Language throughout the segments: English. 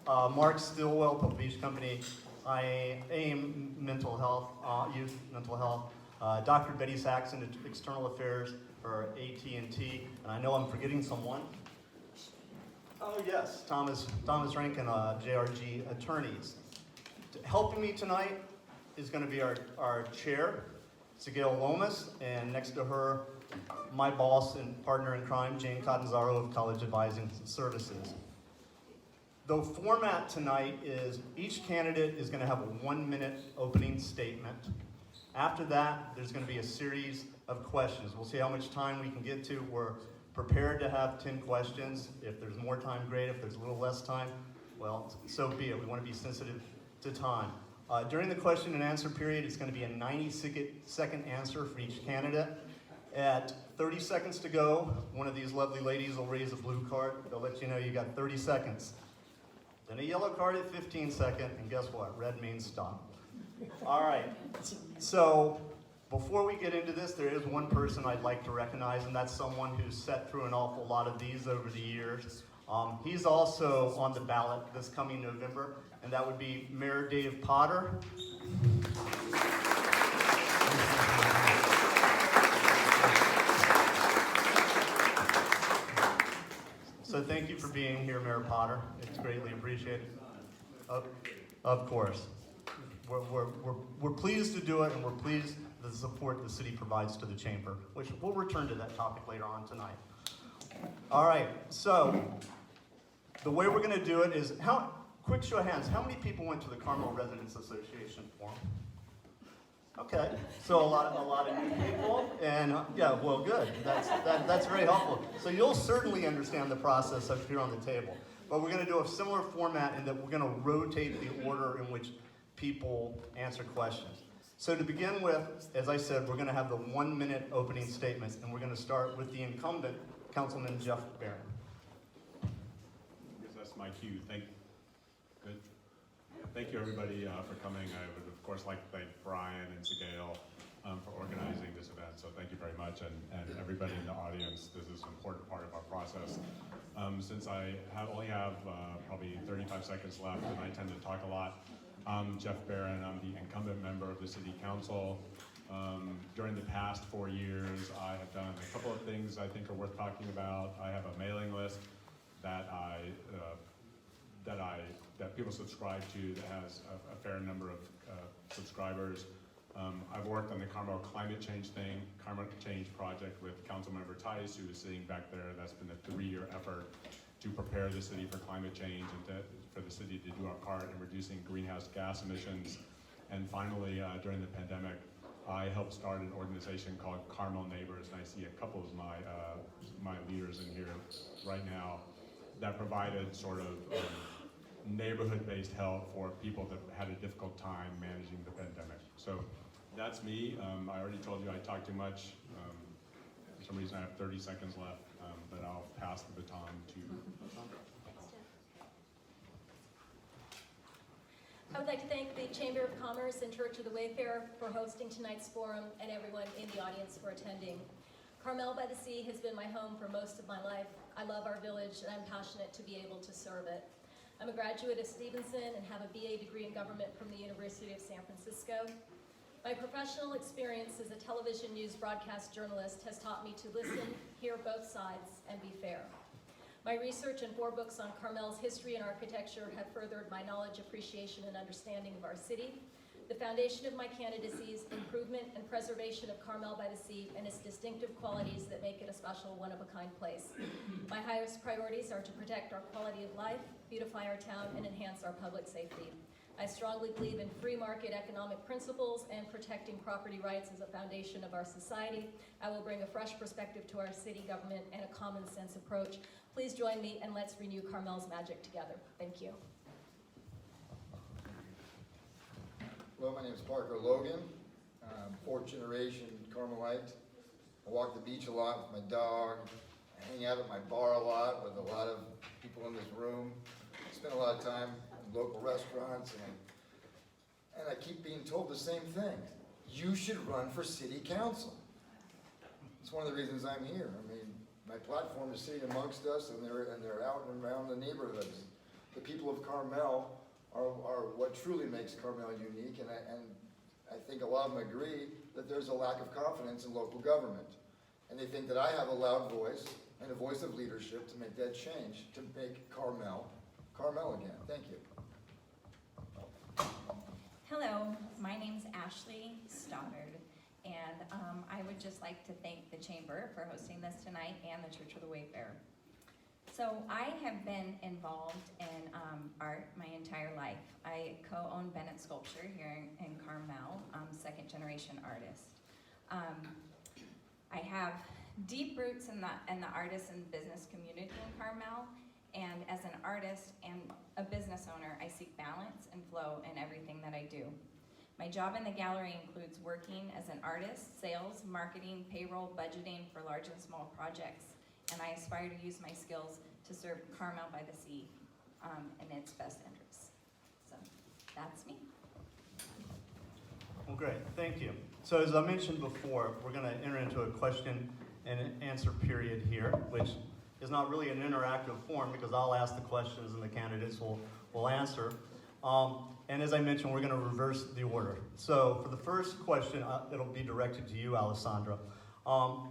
Mark Stillwell, Public Beach Company. I aim mental health, youth mental health. Dr. Betty Saxon, External Affairs for AT&T, and I know I'm forgetting someone. Oh yes, Thomas Rankin, JRG Attorneys. Helping me tonight is going to be our chair, Sigale Lomas, and next to her, my boss and partner in crime, Jane Catanzaro of College Advising Services. The format tonight is each candidate is going to have a 1-minute opening statement. After that, there's going to be a series of questions. We'll see how much time we can get to. We're prepared to have 10 questions. If there's more time, great. If there's a little less time, well, so be it. We want to be sensitive to time. During the question and answer period, it's going to be a 90-second answer for each candidate. At 30 seconds to go, one of these lovely ladies will raise a blue card. They'll let you know you got 30 seconds. Then a yellow card at 15 seconds, and guess what? Red means stop. All right, so before we get into this, there is one person I'd like to recognize, and that's someone who's sat through an awful lot of these over the years. He's also on the ballot this coming November, and that would be Mayor Dave Potter. So thank you for being here, Mayor Potter. It's greatly appreciated. Of course. We're pleased to do it, and we're pleased the support the city provides to the chamber, which we'll return to that topic later on tonight. All right, so the way we're going to do it is, quick show of hands, how many people went to the Carmel Residents Association forum? Okay, so a lot of new people, and yeah, well, good. That's very helpful. So you'll certainly understand the process up here on the table. But we're going to do a similar format in that we're going to rotate the order in which people answer questions. So to begin with, as I said, we're going to have the 1-minute opening statements, and we're going to start with the incumbent, Councilman Jeff Barron. I guess that's my cue. Thank you, everybody, for coming. I would, of course, like to thank Brian and Sigale for organizing this event. So thank you very much, and everybody in the audience. This is an important part of our process. Since I only have probably 35 seconds left, and I tend to talk a lot, I'm Jeff Barron. I'm the incumbent member of the City Council. During the past 4 years, I have done a couple of things I think are worth talking about. I have a mailing list that that people subscribe to that has a fair number of subscribers. I've worked on the Carmel climate change project with Councilmember Tice, who is sitting back there. That's been a 3-year effort to prepare the city for climate change and for the city to do our part in reducing greenhouse gas emissions. And finally, during the pandemic, I helped start an organization called Carmel Neighbors, and I see a couple of my leaders in here right now that provided sort of neighborhood-based help for people that had a difficult time managing the pandemic. So that's me. I already told you I talk too much. For some reason I have 30 seconds left, but I'll pass the baton to Alissandra. I would like to thank the Chamber of Commerce and Church of the Wayfarer for hosting tonight's forum, and everyone in the audience for attending. Carmel by the Sea has been my home for most of my life. I love our village, and I'm passionate to be able to serve it. I'm a graduate of Stevenson and have a BA degree in government from the University of San Francisco. My professional experience as a television news broadcast journalist has taught me to listen, hear both sides, and be fair. My research and 4 books on Carmel's history and architecture have furthered my knowledge, appreciation, and understanding of our city. The foundation of my candidacy is improvement and preservation of Carmel by the Sea and its distinctive qualities that make it a special, one-of-a-kind place. My highest priorities are to protect our quality of life, beautify our town, and enhance our public safety. I strongly believe in free market economic principles and protecting property rights as a foundation of our society. I will bring a fresh perspective to our city government and a common sense approach. Please join me and let's renew Carmel's magic together. Thank you. Hello, my name is Parker Logan. I'm 4th generation Carmelite. I walk the beach a lot with my dog. I hang out at my bar a lot with a lot of people in this room. I spend a lot of time in local restaurants, and I keep being told the same thing. You should run for city council. It's one of the reasons I'm here. I mean, my platform is sitting amongst us, and they're out and around the neighborhoods. the people of Carmel are what truly makes Carmel unique, and I think a lot of them agree that there's a lack of confidence in local government. And they think that I have a loud voice and a voice of leadership to make that change, to make Carmel, Carmel again. Thank you. Hello, my name's Ashley Stoddard, and I would just like to thank the Chamber for hosting this tonight and the Church of the Wayfarer. So I have been involved in art my entire life. I co-own Bennett Sculpture here in Carmel. I'm a second-generation artist. I have deep roots in the artist and business community in Carmel, and as an artist and a business owner, I seek balance and flow in everything that I do. My job in the gallery includes working as an artist, sales, marketing, payroll, budgeting for large and small projects, and I aspire to use my skills to serve Carmel by the Sea in its best interests. So that's me. Well, great, thank you. So as I mentioned before, we're going to enter into a question and answer period here, which is not really an interactive form because I'll ask the questions and the candidates will answer. And as I mentioned, we're going to reverse the order. So for the first question, it'll be directed to you, Alissandra.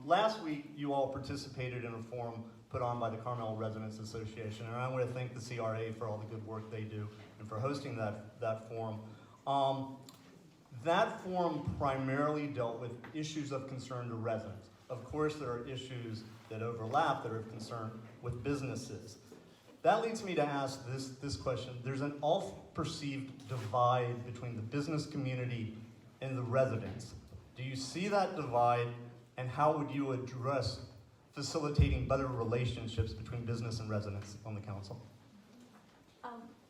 Last week, you all participated in a forum put on by the Carmel Residents Association, and I want to thank the CRA for all the good work they do and for hosting that forum. That forum primarily dealt with issues of concern to residents. Of course, there are issues that overlap that are of concern with businesses. That leads me to ask this question. There's an oft-perceived divide between the business community and the residents. Do you see that divide, and how would you address facilitating better relationships between business and residents on the council?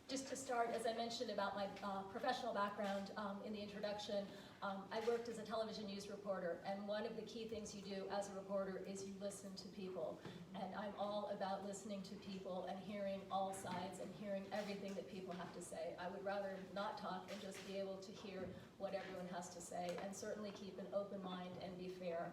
Just to start, as I mentioned about my professional background in the introduction, I worked as a television news reporter, and one of the key things you do as a reporter is you listen to people. And I'm all about listening to people and hearing all sides and hearing everything that people have to say. I would rather not talk and just be able to hear what everyone has to say, and certainly keep an open mind and be fair.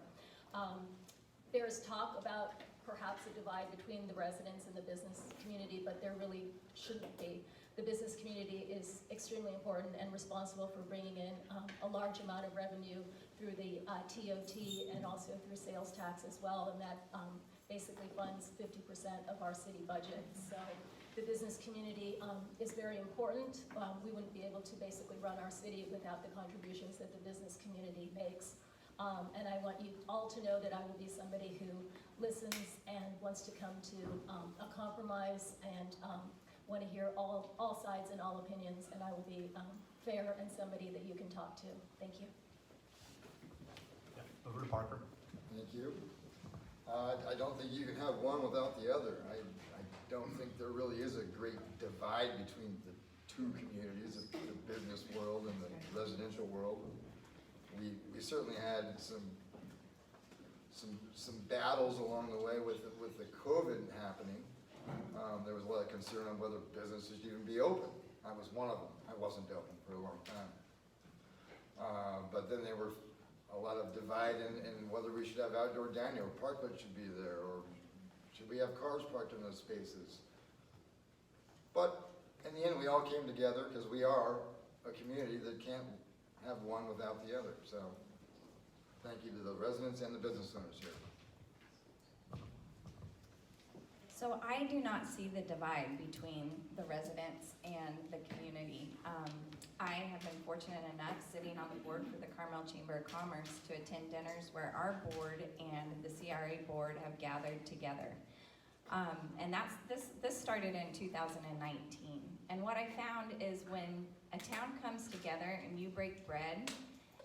There's talk about perhaps a divide between the residents and the business community, but there really shouldn't be. The business community is extremely important and responsible for bringing in a large amount of revenue through the TOT and also through sales tax as well, and that basically funds 50% of our city budget. So the business community is very important. We wouldn't be able to basically run our city without the contributions that the business community makes. And I want you all to know that I will be somebody who listens and wants to come to a compromise and want to hear all sides and all opinions, and I will be fair and somebody that you can talk to. Thank you. Yeah, over to Parker. Thank you. I don't think you can have one without the other. I don't think there really is a great divide between the two communities, the business world and the residential world. We certainly had some battles along the way with the COVID happening. There was a lot of concern on whether businesses should even be open. I was one of them. I wasn't open for a long time. But then there were a lot of divide in whether we should have outdoor dining or parklet should be there, or should we have cars parked in those spaces. But in the end, we all came together because we are a community that can't have one without the other. So thank you to the residents and the business owners here. So I do not see the divide between the residents and the community. I have been fortunate enough sitting on the board for the Carmel Chamber of Commerce to attend dinners where our board and the CRA board have gathered together. And this started in 2019. And what I found is when a town comes together and you break bread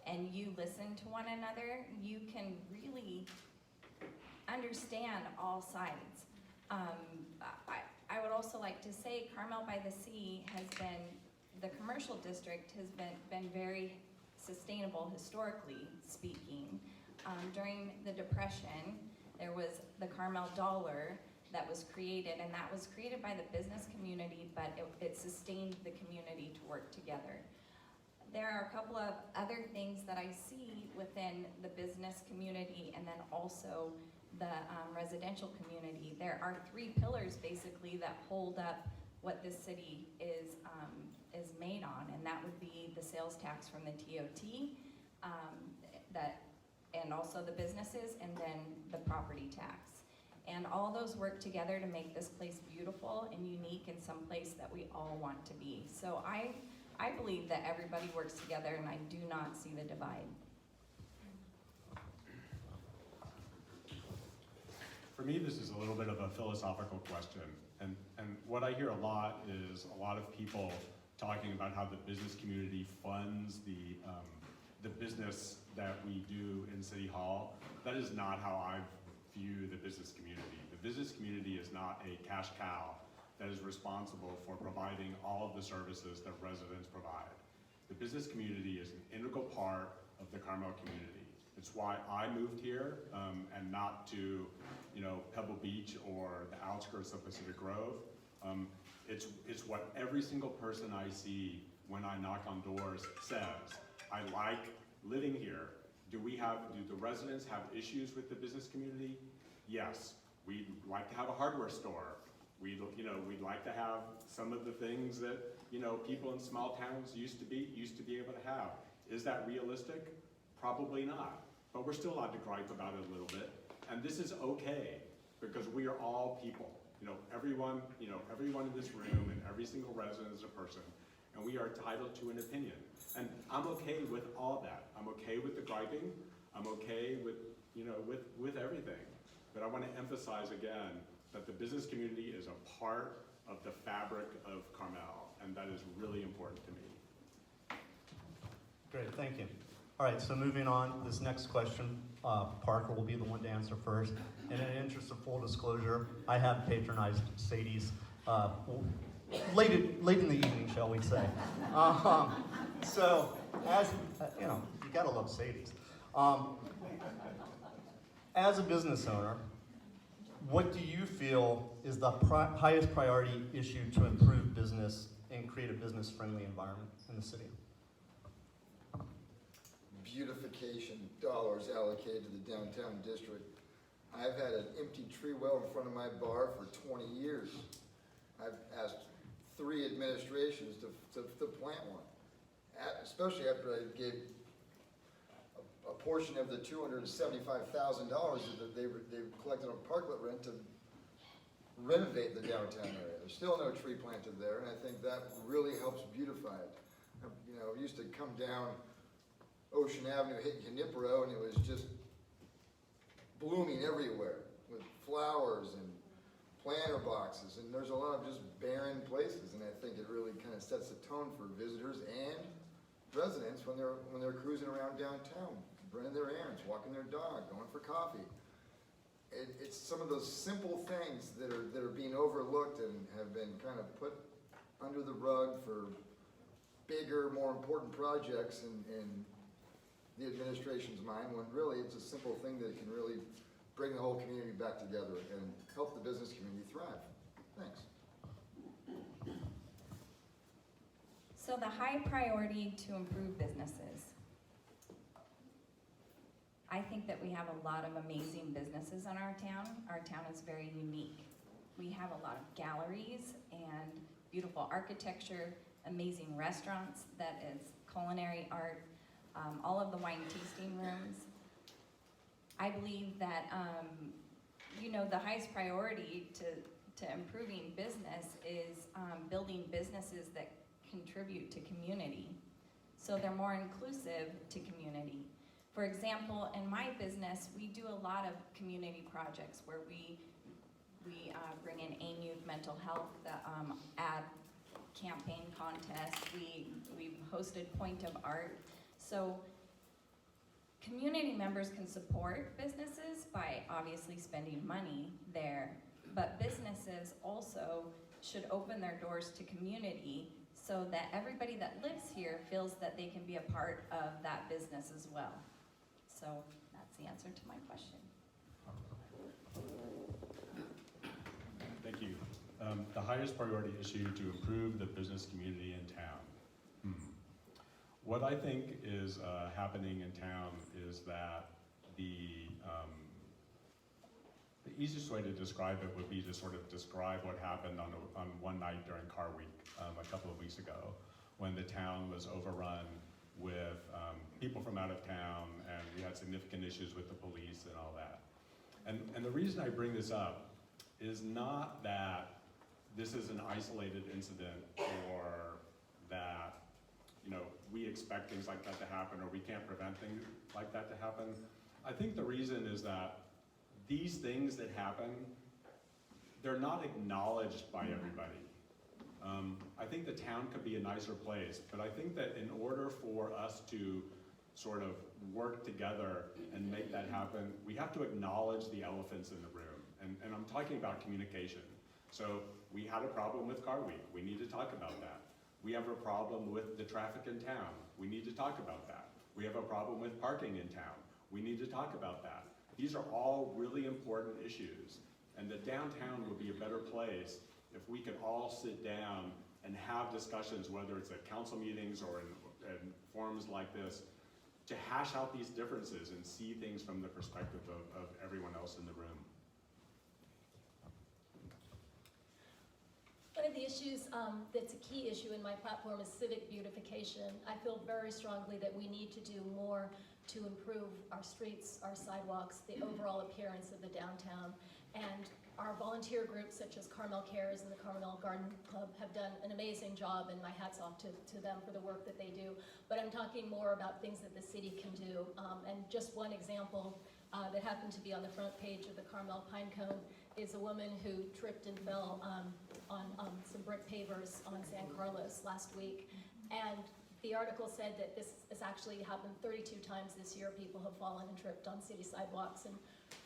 and you listen to one another, you can really understand all sides. I would also like to say Carmel by the Sea has been, the commercial district has been very sustainable historically speaking. During the Depression, there was the Carmel dollar that was created, and that was created by the business community, but it sustained the community to work together. There are a couple of other things that I see within the business community and then also the residential community. There are three pillars basically that hold up what this city is made on, and that would be the sales tax from the TOT, and also the businesses, and then the property tax. And all those work together to make this place beautiful and unique and someplace that we all want to be. So I believe that everybody works together, and I do not see the divide. For me, this is a little bit of a philosophical question, and what I hear a lot is a lot of people talking about how the business community funds the business that we do in City Hall. That is not how I view the business community. The business community is not a cash cow that is responsible for providing all of the services that residents provide. The business community is an integral part of the Carmel community. It's why I moved here and not to, Pebble Beach or the outskirts of Pacific Grove. It's what every single person I see when I knock on doors says. I like living here. Do the residents have issues with the business community? Yes. We'd like to have a hardware store. We'd like to have some of the things that, people in small towns used to be able to have. Is that realistic? Probably not. But we're still allowed to gripe about it a little bit. And this is okay, because we are all people. Everyone in this room and every single resident is a person, and we are entitled to an opinion. And I'm okay with all that. I'm okay with the griping. I'm okay with everything. But I want to emphasize again that the business community is a part of the fabric of Carmel, and that is really important to me. Great, thank you. All right, so moving on, this next question, Parker will be the one to answer first. And in the interest of full disclosure, I have patronized Sadie's late in the evening, shall we say. So, as you gotta love Sadie's. As a business owner, what do you feel is the highest priority issue to improve business and create a business-friendly environment in the city? Beautification dollars allocated to the downtown district. I've had an empty tree well in front of my bar for 20 years. I've asked 3 administrations to plant one, especially after I gave a portion of the $275,000 that they collected on parklet rent to renovate the downtown area. There's still no tree planted there, and I think that really helps beautify it. I used to come down Ocean Avenue, hitting Canipero, and it was just blooming everywhere with flowers and planter boxes, and there's a lot of just barren places, and I think it really kind of sets the tone for visitors and residents when they're cruising around downtown, running their errands, walking their dog, going for coffee. It's some of those simple things that are being overlooked and have been kind of put under the rug for bigger, more important projects in the administration's mind, when really it's a simple thing that can really bring the whole community back together and help the business community thrive. Thanks. So the high priority to improve businesses. I think that we have a lot of amazing businesses in our town. Our town is very unique. We have a lot of galleries and beautiful architecture, amazing restaurants that is culinary art, all of the wine tasting rooms. I believe that, the highest priority to improving business is building businesses that contribute to community, so they're more inclusive to community. For example, in my business, we do a lot of community projects where we bring in AIM Youth Mental Health, the ad campaign contest. We've hosted Point of Art. So community members can support businesses by obviously spending money there, but businesses also should open their doors to community so that everybody that lives here feels that they can be a part of that business as well. So that's the answer to my question. Thank you. The highest priority issue to improve the business community in town. What I think is happening in town is that the easiest way to describe it would be to sort of describe what happened on one night during Car Week a couple of weeks ago, when the town was overrun with people from out of town, and we had significant issues with the police and all that. And the reason I bring this up is not that this is an isolated incident, or that, you know, we expect things like that to happen, or we can't prevent things like that to happen. I think the reason is that these things that happen, they're not acknowledged by everybody. I think the town could be a nicer place, but I think that in order for us to sort of work together and make that happen, we have to acknowledge the elephants in the room. And I'm talking about communication. So we had a problem with Car Week. We need to talk about that. We have a problem with the traffic in town. We need to talk about that. We have a problem with parking in town. We need to talk about that. These are all really important issues. And the downtown would be a better place if we could all sit down and have discussions, whether it's at council meetings or in forums like this, to hash out these differences and see things from the perspective of everyone else in the room. One of the issues that's a key issue in my platform is civic beautification. I feel very strongly that we need to do more to improve our streets, our sidewalks, the overall appearance of the downtown. And our volunteer groups such as Carmel Cares and the Carmel Garden Club have done an amazing job, and my hat's off to them for the work that they do. But I'm talking more about things that the city can do. And just one example that happened to be on the front page of the Carmel Pinecone is a woman who tripped and fell on some brick pavers on San Carlos last week. And the article said that this has actually happened 32 times this year. People have fallen and tripped on city sidewalks, and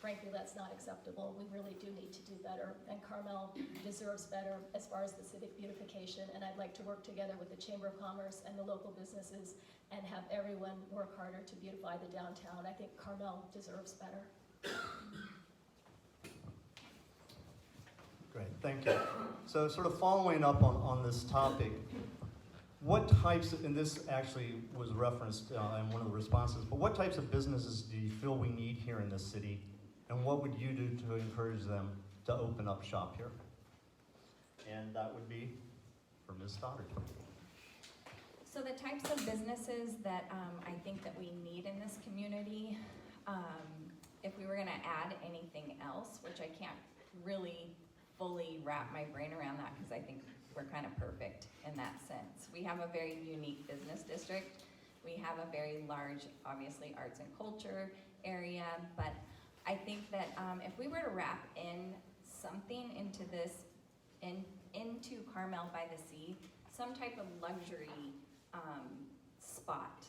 frankly, that's not acceptable. We really do need to do better, and Carmel deserves better as far as the civic beautification, and I'd like to work together with the Chamber of Commerce and the local businesses and have everyone work harder to beautify the downtown. I think Carmel deserves better. Great, thank you. So sort of following up on this topic, what types, and this actually was referenced in one of the responses, but what types of businesses do you feel we need here in this city? And what would you do to encourage them to open up shop here? And that would be for Ms. Stoddard. So the types of businesses that I think that we need in this community, if we were gonna add anything else, which I can't really fully wrap my brain around that because I think we're kind of perfect in that sense. We have a very unique business district. We have a very large, obviously, arts and culture area, but I think that if we were to wrap in something into this, into Carmel by the Sea, some type of luxury spot,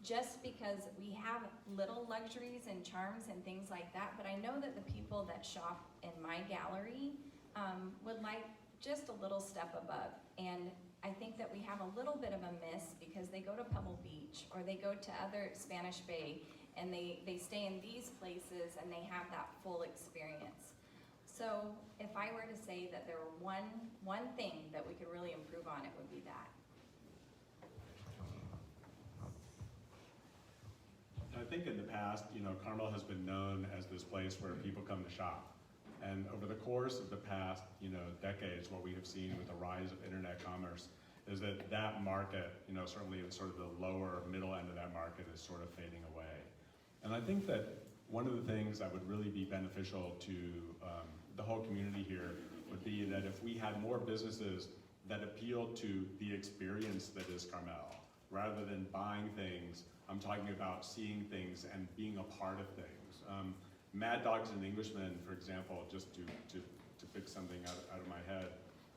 just because we have little luxuries and charms and things like that, but I know that the people that shop in my gallery would like just a little step above. And I think that we have a little bit of a miss because they go to Pebble Beach or they go to other Spanish Bay and they stay in these places and they have that full experience. So if I were to say that there were one thing that we could really improve on, it would be that. I think in the past, you know, Carmel has been known as this place where people come to shop. And over the course of the past, you know, decades, what we have seen with the rise of internet commerce is that that market, you know, certainly sort of the lower middle end of that market is sort of fading away. And I think that one of the things that would really be beneficial to the whole community here would be that if we had more businesses that appeal to the experience that is Carmel, rather than buying things. I'm talking about seeing things and being a part of things. Mad Dogs and Englishmen, for example, just to pick something out of my head,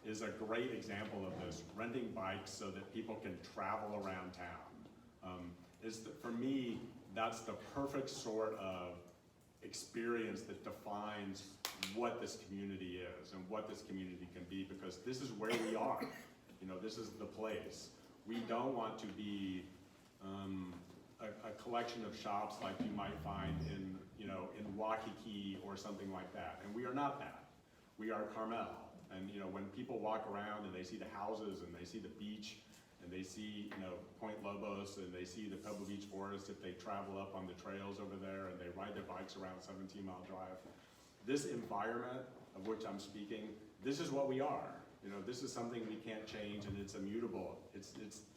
is a great example of this, renting bikes so that people can travel around town. For me, that's the perfect sort of experience that defines what this community is and what this community can be, because this is where we are. You know, this is the place. We don't want to be a collection of shops like you might find in Waikiki or something like that. And we are not that. We are Carmel. And when people walk around and they see the houses and they see the beach and they see Point Lobos and they see the Pebble Beach Forest, if they travel up on the trails over there and they ride their bikes around 17 Mile Drive, this environment of which I'm speaking, this is what we are. You know, this is something we can't change, and it's immutable. It's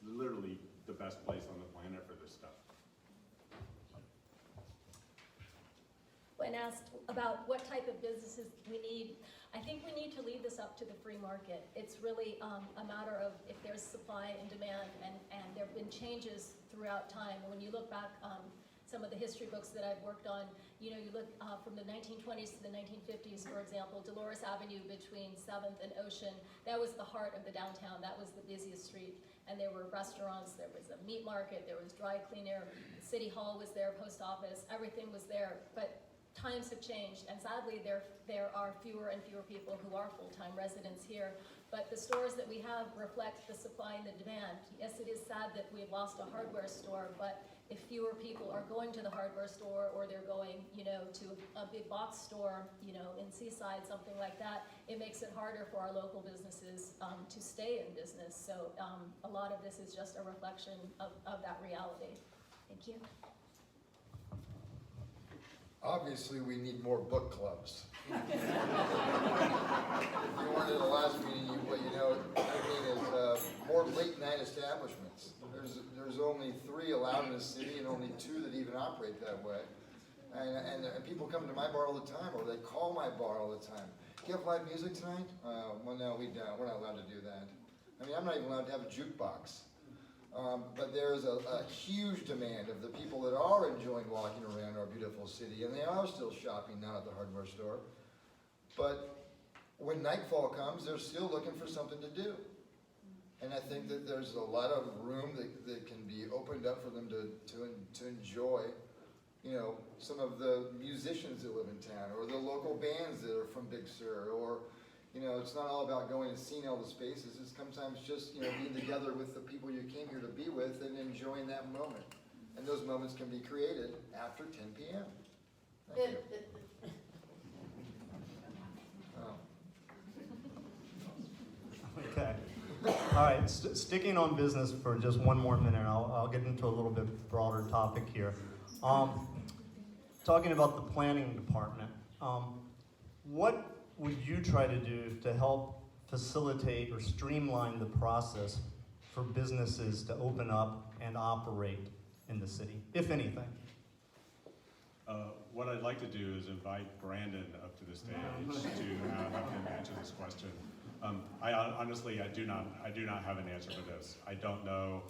literally the best place on the planet for this stuff. When asked about what type of businesses we need, I think we need to leave this up to the free market. It's really a matter of if there's supply and demand, and there have been changes throughout time. And when you look back, some of the history books that I've worked on, you know, you look from the 1920s to the 1950s, for example, Dolores Avenue between 7th and Ocean, that was the heart of the downtown. That was the busiest street. And there were restaurants, there was a meat market, there was dry cleaner, City Hall was there, post office, everything was there. But times have changed, and sadly there are fewer and fewer people who are full-time residents here. But the stores that we have reflect the supply and the demand. Yes, it is sad that we've lost a hardware store, but if fewer people are going to the hardware store, or they're going, you know, to a big box store, you know, in Seaside, something like that, it makes it harder for our local businesses to stay in business. So a lot of this is just a reflection of that reality. Thank you. Obviously, we need more book clubs. You weren't at the last meeting, what you know, I mean, is more late night establishments. There's only 3 allowed in the city, and only 2 that even operate that way. And people come to my bar all the time, or they call my bar all the time. Do you have live music tonight? Well, no, we don't. We're not allowed to do that. I mean, I'm not even allowed to have a jukebox. But there's a huge demand of the people that are enjoying walking around our beautiful city, and they are still shopping now at the hardware store. But when nightfall comes, they're still looking for something to do. And I think that there's a lot of room that can be opened up for them to enjoy, you know, some of the musicians that live in town, or the local bands that are from Big Sur, or, you know, it's not all about going and seeing all the spaces. It's sometimes just, you know, being together with the people you came here to be with and enjoying that moment. And those moments can be created after 10 p.m. Thank you. Oh. Okay. All right, sticking on business for just one more minute, I'll get into a little bit broader topic here. Talking about the planning department, what would you try to do to help facilitate or streamline the process for businesses to open up and operate in the city, if anything? What I'd like to do is invite Brandon up to the stage to have him answer this question. Honestly, I do not have an answer for this. I don't know.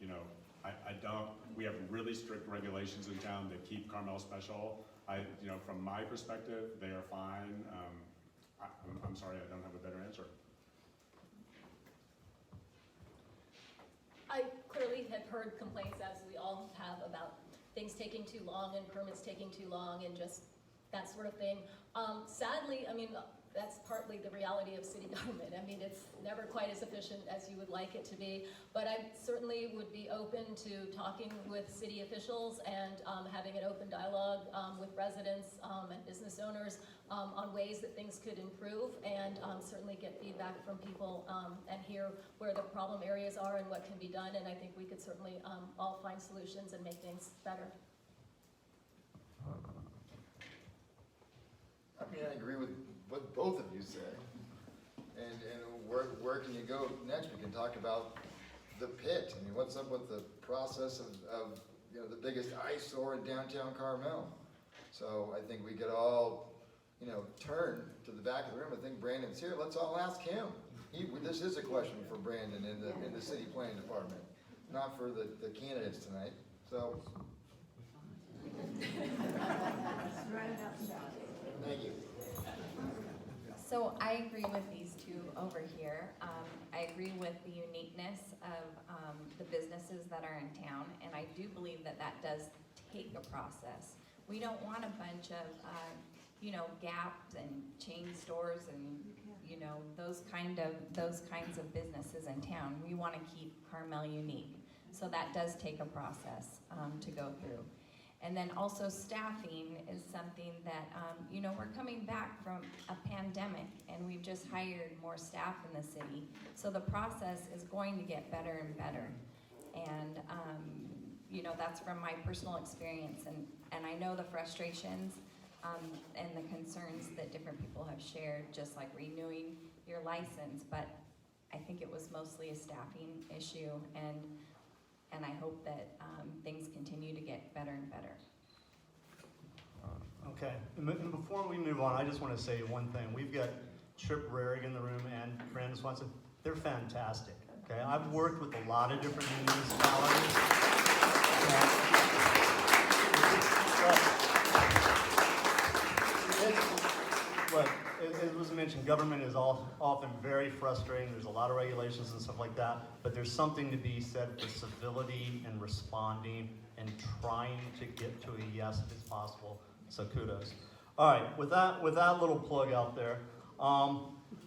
You know, I don't. We have really strict regulations in town that keep Carmel special. You know, from my perspective, they are fine. I'm sorry, I don't have a better answer. I clearly have heard complaints, as we all have, about things taking too long and permits taking too long and just that sort of thing. Sadly, I mean, that's partly the reality of city government. I mean, it's never quite as efficient as you would like it to be, but I certainly would be open to talking with city officials and having an open dialogue with residents and business owners on ways that things could improve, and certainly get feedback from people and hear where the problem areas are and what can be done, and I think we could certainly all find solutions and make things better. I mean, I agree with what both of you say. And where can you go next? We can talk about the pit. I mean, what's up with the process of you know, the biggest eyesore in downtown Carmel? So I think we could all, you know, turn to the back of the room. I think Brandon's here. Let's all ask him. This is a question for Brandon in the city planning department, not for the candidates tonight. So. Thank you. So I agree with these two over here. I agree with the uniqueness of the businesses that are in town, and I do believe that that does take a process. We don't want a bunch of, you know, Gaps and chain stores and, you know, those kinds of businesses in town. We want to keep Carmel unique. So that does take a process to go through. And then also staffing is something that, you know, we're coming back from a pandemic and we've just hired more staff in the city. So the process is going to get better and better. And, you know, that's from my personal experience. And I know the frustrations and the concerns that different people have shared, just like renewing your license, but I think it was mostly a staffing issue, and I hope that things continue to get better and better. Okay, and before we move on, I just want to say one thing. We've got Chip Rarig in the room and Brandon Swanson. They're fantastic, okay? I've worked with a lot of different municipalities. But as was mentioned, government is often very frustrating. There's a lot of regulations and stuff like that, but there's something to be said for civility and responding and trying to get to a yes if it's possible. So kudos. All right, with that little plug out there,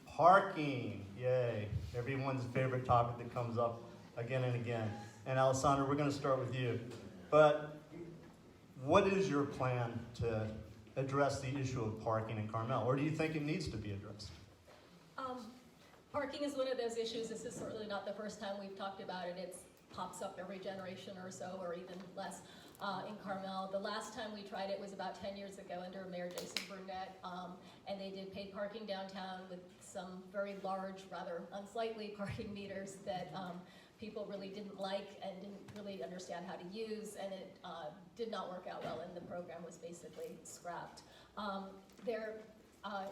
parking, yay! Everyone's favorite topic that comes up again and again. And Alissandra, we're going to start with you. But what is your plan to address the issue of parking in Carmel, or do you think it needs to be addressed? Parking is one of those issues. This is certainly not the first time we've talked about it. It pops up every generation or so, or even less, in Carmel. The last time we tried it was about 10 years ago under Mayor Jason Burnett, and they did paid parking downtown with some very large, rather unsightly parking meters that people really didn't like and didn't really understand how to use, and it did not work out well, and the program was basically scrapped. There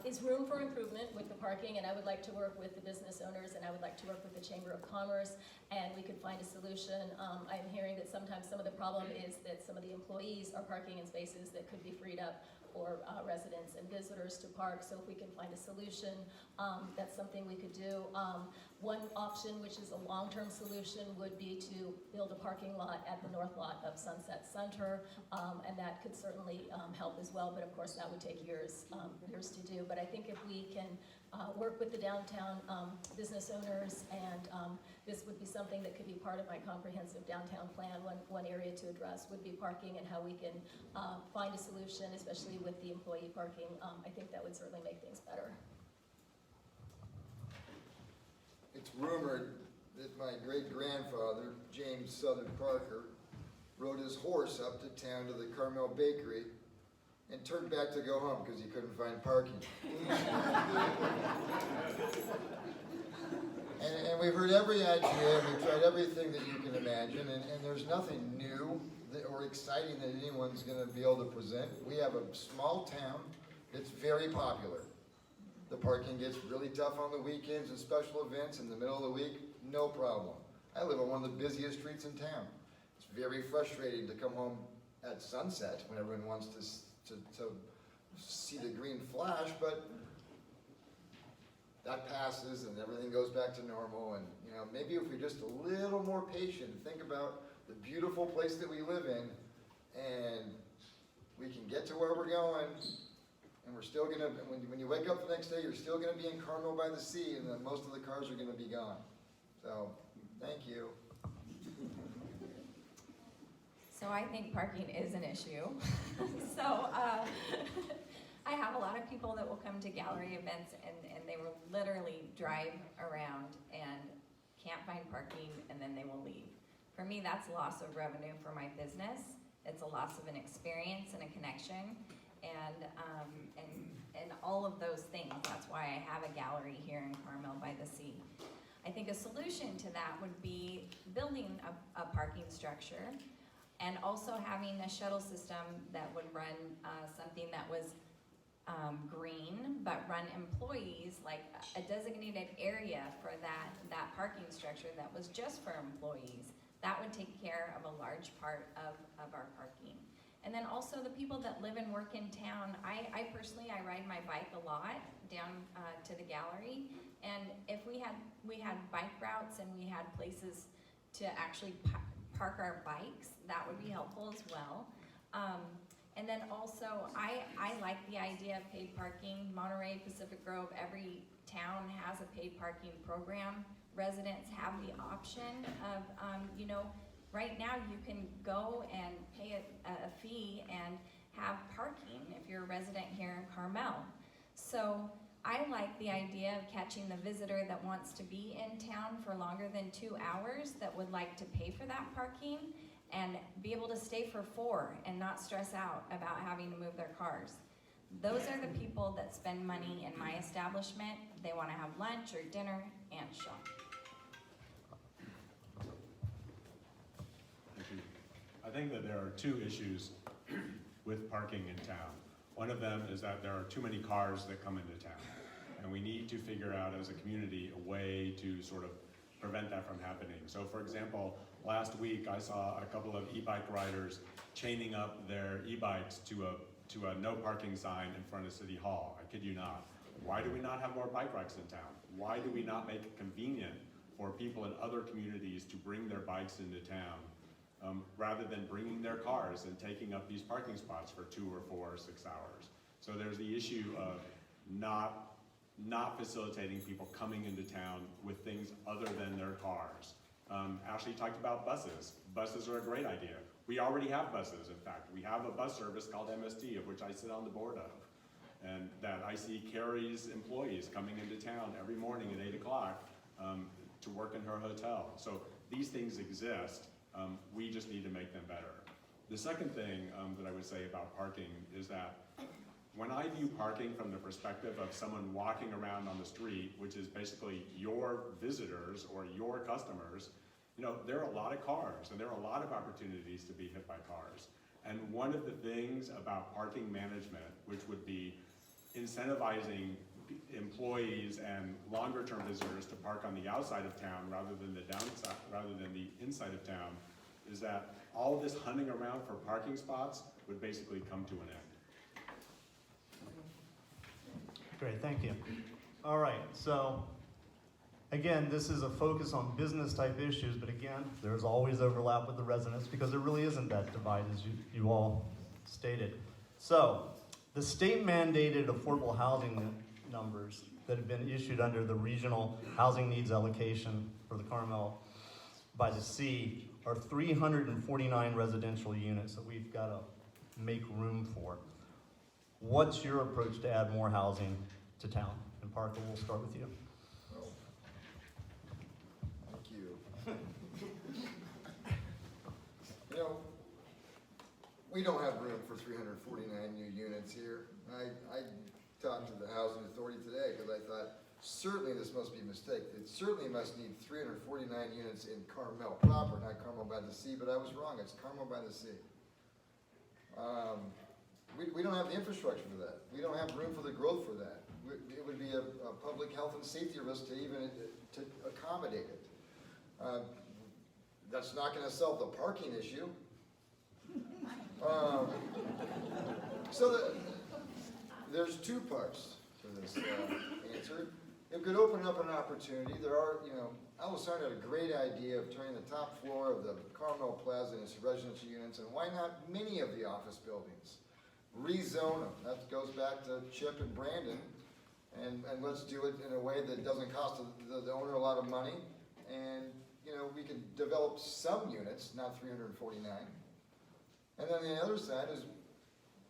is room for improvement with the parking, and I would like to work with the business owners, and I would like to work with the Chamber of Commerce, and we could find a solution. I'm hearing that sometimes some of the problem is that some of the employees are parking in spaces that could be freed up for residents and visitors to park. So if we can find a solution, that's something we could do. One option, which is a long-term solution, would be to build a parking lot at the north lot of Sunset Center, and that could certainly help as well, but of course that would take years to do. But I think if we can work with the downtown business owners, and this would be something that could be part of my comprehensive downtown plan. One area to address would be parking and how we can find a solution, especially with the employee parking. I think that would certainly make things better. It's rumored that my great-grandfather, James Southern Parker, rode his horse up to town to the Carmel Bakery and turned back to go home because he couldn't find parking. And we've heard every idea, and we've tried everything that you can imagine, and there's nothing new or exciting that anyone's going to be able to present. We have a small town that's very popular. The parking gets really tough on the weekends and special events. In the middle of the week, no problem. I live on one of the busiest streets in town. It's very frustrating to come home at sunset when everyone wants to see the green flash, but that passes and everything goes back to normal. And maybe if we're just a little more patient, think about the beautiful place that we live in, and we can get to where we're going. And we're still gonna, when you wake up the next day, you're still gonna be in Carmel by the sea, and then most of the cars are gonna be gone. So, thank you. So I think parking is an issue. So I have a lot of people that will come to gallery events, and they will literally drive around and can't find parking, and then they will leave. For me, that's loss of revenue for my business. It's a loss of an experience and a connection. And all of those things. That's why I have a gallery here in Carmel by the sea. I think a solution to that would be building a parking structure, and also having a shuttle system that would run something that was green, but run employees, like a designated area for that parking structure that was just for employees. That would take care of a large part of our parking. And then also the people that live and work in town. I personally ride my bike a lot down to the gallery, and if we had bike routes and we had places to actually park our bikes, that would be helpful as well. And then also, I like the idea of paid parking. Monterey, Pacific Grove, every town has a paid parking program. Residents have the option of, right now you can go and pay a fee and have parking if you're a resident here in Carmel. So I like the idea of catching the visitor that wants to be in town for longer than 2 hours, that would like to pay for that parking and be able to stay for 4 and not stress out about having to move their cars. Those are the people that spend money in my establishment. They want to have lunch or dinner and shop. Thank you. I think that there are two issues with parking in town. One of them is that there are too many cars that come into town. And we need to figure out as a community a way to sort of prevent that from happening. So for example, last week I saw a couple of e-bike riders chaining up their e-bikes to a no parking sign in front of City Hall. I kid you not. Why do we not have more bike racks in town? Why do we not make it convenient for people in other communities to bring their bikes into town rather than bringing their cars and taking up these parking spots for 2 or 4 or 6 hours? So there's the issue of not facilitating people coming into town with things other than their cars. Ashley talked about buses. Buses are a great idea. We already have buses, in fact. We have a bus service called MST, of which I sit on the board of, and that I see carries employees coming into town every morning at 8 o'clock to work in her hotel. So these things exist. We just need to make them better. The second thing that I would say about parking is that when I view parking from the perspective of someone walking around on the street, which is basically your visitors or your customers, you know, there are a lot of cars and there are a lot of opportunities to be hit by cars. And one of the things about parking management, which would be incentivizing employees and longer term visitors to park on the outside of town rather than the inside of town, is that all this hunting around for parking spots would basically come to an end. Great, thank you. All right, so again, this is a focus on business type issues, but again, there's always overlap with the residents because there really isn't that divide as you all stated. So the state mandated affordable housing numbers that have been issued under the regional housing needs allocation for the Carmel by the Sea are 349 residential units that we've got to make room for. What's your approach to add more housing to town? And Parker, we'll start with you. Well, thank you. You know, we don't have room for 349 new units here. I talked to the Housing Authority today because I thought, certainly this must be a mistake. It certainly must need 349 units in Carmel proper, not Carmel by the Sea, but I was wrong. It's Carmel by the Sea. We don't have the infrastructure for that. We don't have room for the growth for that. It would be a public health and safety risk to even to accommodate it. That's not going to solve the parking issue. There's two parts to this answer. It could open up an opportunity. There are, you know, Alissandra had a great idea of turning the top floor of the Carmel Plaza into residential units, and why not many of the office buildings? Rezone them. That goes back to Chip and Brandon, and let's do it in a way that doesn't cost the owner a lot of money, and you know, we can develop some units, not 349. And then the other side is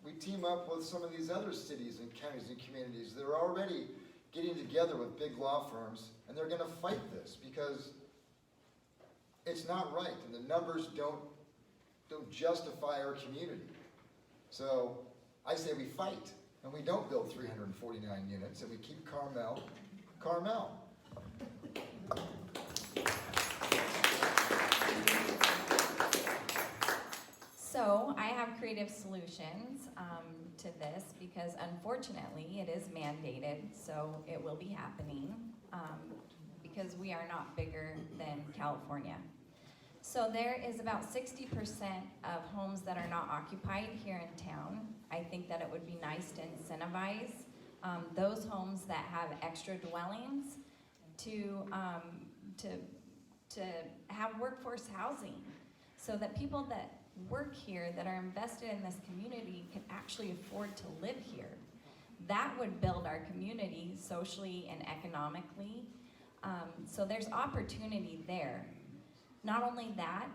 we team up with some of these other cities and counties and communities that are already getting together with big law firms, and they're going to fight this because it's not right, and the numbers don't justify our community. So I say we fight, and we don't build 349 units, and we keep Carmel, Carmel. So I have creative solutions to this because unfortunately it is mandated, so it will be happening because we are not bigger than California. So there is about 60% of homes that are not occupied here in town. I think that it would be nice to incentivize those homes that have extra dwellings to have workforce housing so that people that work here, that are invested in this community, can actually afford to live here. That would build our community socially and economically. So there's opportunity there. Not only that,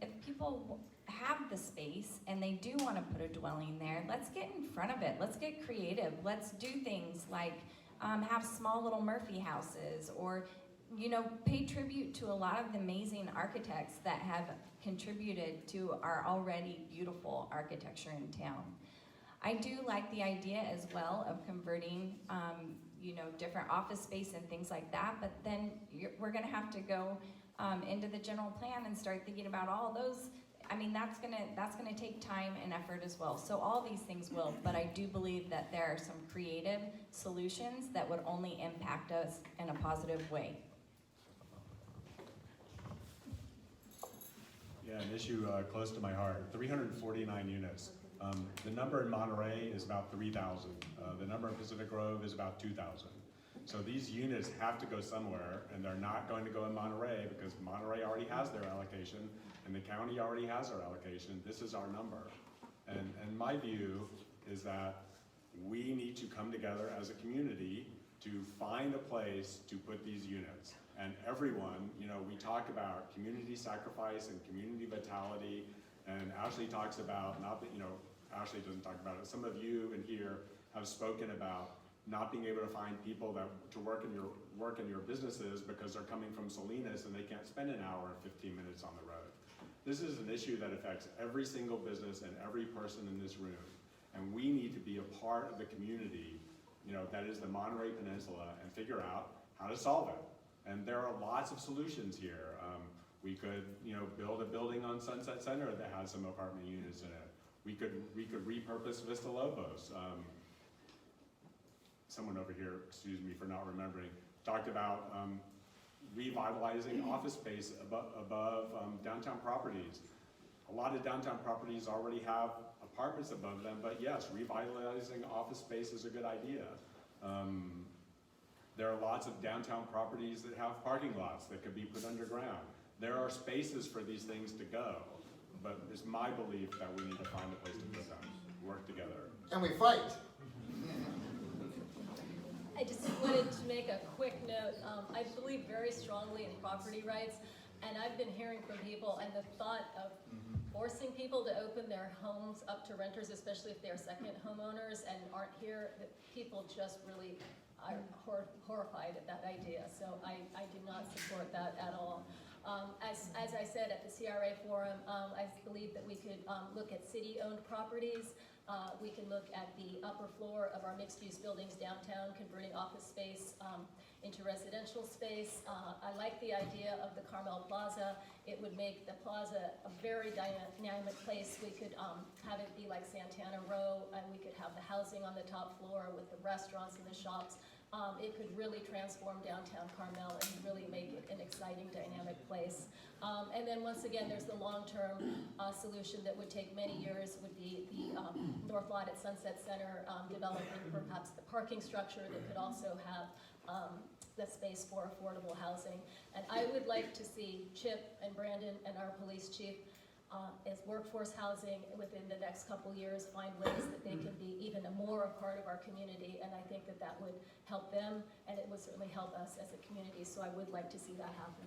if people have the space and they do want to put a dwelling there, let's get in front of it. Let's get creative. Let's do things like have small little Murphy houses, or pay tribute to a lot of the amazing architects that have contributed to our already beautiful architecture in town. I do like the idea as well of converting, different office space and things like that, but then we're gonna have to go into the general plan and start thinking about all those. I mean, that's gonna take time and effort as well. So all these things will, but I do believe that there are some creative solutions that would only impact us in a positive way. Yeah, an issue close to my heart, 349 units. The number in Monterey is about 3,000. The number in Pacific Grove is about 2,000. So these units have to go somewhere, and they're not going to go in Monterey because Monterey already has their allocation, and the county already has their allocation. This is our number. And my view is that we need to come together as a community to find a place to put these units. And everyone, we talk about community sacrifice and community vitality, and Ashley talks about, Ashley doesn't talk about it, some of you in here have spoken about not being able to find people to work in your businesses because they're coming from Salinas and they can't spend an hour and 15 minutes on the road. This is an issue that affects every single business and every person in this room. And we need to be a part of the community, that is the Monterey Peninsula, and figure out how to solve it. And there are lots of solutions here. We could, build a building on Sunset Center that has some apartment units in it. We could repurpose Vista Lobos. Someone over here, excuse me for not remembering, talked about revitalizing office space above downtown properties. A lot of downtown properties already have apartments above them, but yes, revitalizing office space is a good idea. There are lots of downtown properties that have parking lots that could be put underground. There are spaces for these things to go, but it's my belief that we need to find a place to put them, work together. And we fight. I just wanted to make a quick note. I believe very strongly in property rights, and I've been hearing from people, and the thought of forcing people to open their homes up to renters, especially if they're second homeowners and aren't here, that people just really are horrified at that idea. So I do not support that at all. As I said at the CRA forum, I believe that we could look at city-owned properties. We can look at the upper floor of our mixed-use buildings downtown, converting office space into residential space. I like the idea of the Carmel Plaza. It would make the plaza a very dynamic place. We could have it be like Santana Row, and we could have the housing on the top floor with the restaurants and the shops. It could really transform downtown Carmel and really make it an exciting, dynamic place. And then once again, there's the long-term solution that would take many years, would be the north lot at Sunset Center, developing perhaps the parking structure that could also have the space for affordable housing. And I would like to see Chip and Brandon and our police chief as workforce housing within the next couple years, find ways that they can be even more a part of our community, and I think that would help them, and it would certainly help us as a community, so I would like to see that happen.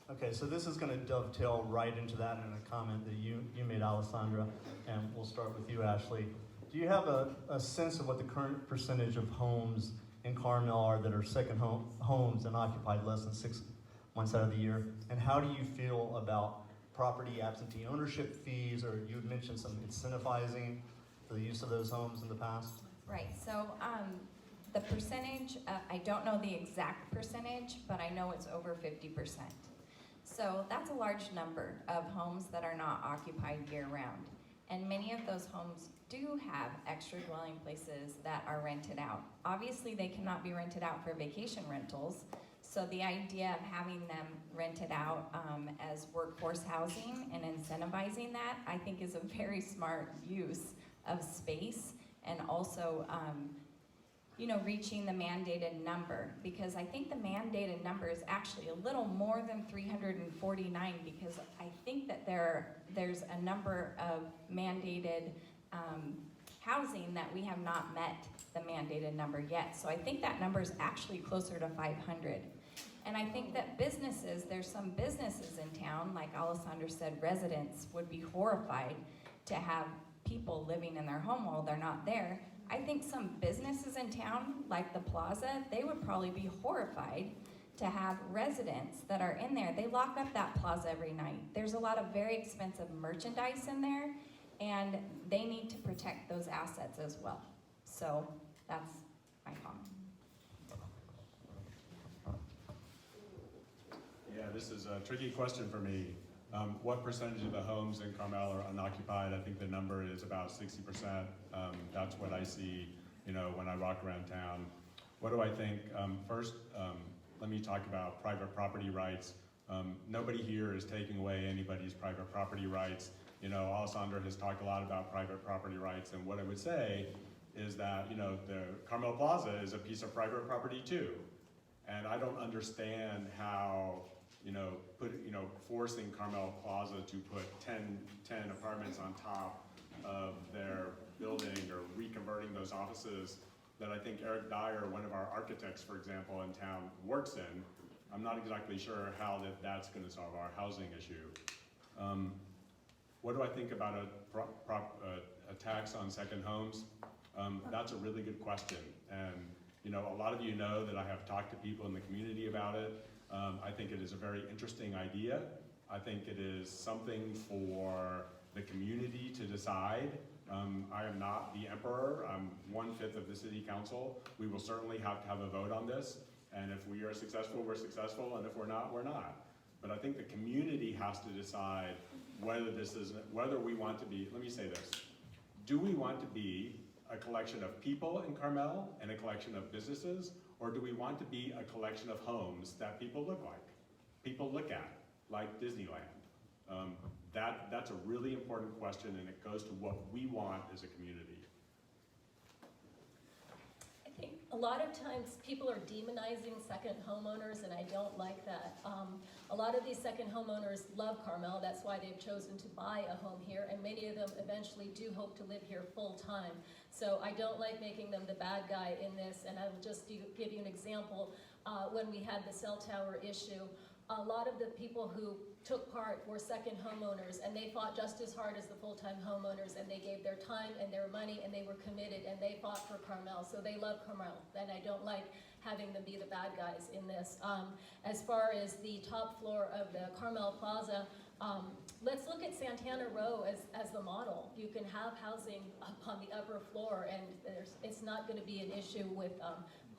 Okay, so this is going to dovetail right into that in a comment that you made, Alissandra, and we'll start with you, Ashley. Do you have a sense of what the current percentage of homes in Carmel are that are second homes and occupied less than 6 months out of the year? And how do you feel about property absentee ownership fees, or you had mentioned some incentivizing for the use of those homes in the past? Right, so the percentage, I don't know the exact percentage, but I know it's over 50%. So that's a large number of homes that are not occupied year-round. And many of those homes do have extra dwelling places that are rented out. Obviously, they cannot be rented out for vacation rentals, so the idea of having them rented out as workforce housing and incentivizing that, I think, is a very smart use of space, and also reaching the mandated number, because I think the mandated number is actually a little more than 349, because I think that there's a number of mandated housing that we have not met the mandated number yet. So I think that number is actually closer to 500. And I think that businesses, there's some businesses in town, like Alissandra said, residents would be horrified to have people living in their home while they're not there. I think some businesses in town, like the plaza, they would probably be horrified to have residents that are in there. They lock up that plaza every night. There's a lot of very expensive merchandise in there, and they need to protect those assets as well. So that's my comment. Yeah, this is a tricky question for me. What percentage of the homes in Carmel are unoccupied? I think the number is about 60%. That's what I see, when I walk around town. What do I think? First, let me talk about private property rights. Nobody here is taking away anybody's private property rights. Alissandra has talked a lot about private property rights, and what I would say is that, the Carmel Plaza is a piece of private property too. And I don't understand how, forcing Carmel Plaza to put 10 apartments on top of their building or reconverting those offices that I think Eric Dyer, one of our architects, for example, in town, works in. I'm not exactly sure how that's gonna solve our housing issue. What do I think about a tax on second homes? That's a really good question. And a lot of you know that I have talked to people in the community about it. I think it is a very interesting idea. I think it is something for the community to decide. I am not the emperor. I'm 1/5 of the city council. We will certainly have to have a vote on this. And if we are successful, we're successful. And if we're not, we're not. But I think the community has to decide whether we want to be, let me say this. Do we want to be a collection of people in Carmel and a collection of businesses, or do we want to be a collection of homes that people look at, like Disneyland? That's a really important question, and it goes to what we want as a community. I think a lot of times people are demonizing second homeowners, and I don't like that. A lot of these second homeowners love Carmel. That's why they've chosen to buy a home here, and many of them eventually do hope to live here full time. So I don't like making them the bad guy in this, and I'll just give you an example. When we had the cell tower issue, a lot of the people who took part were second homeowners, and they fought just as hard as the full-time homeowners, and they gave their time and their money, and they were committed, and they fought for Carmel, so they love Carmel, and I don't like having them be the bad guys in this. As far as the top floor of the Carmel Plaza, let's look at Santana Row as the model. You can have housing up on the upper floor, and it's not going to be an issue with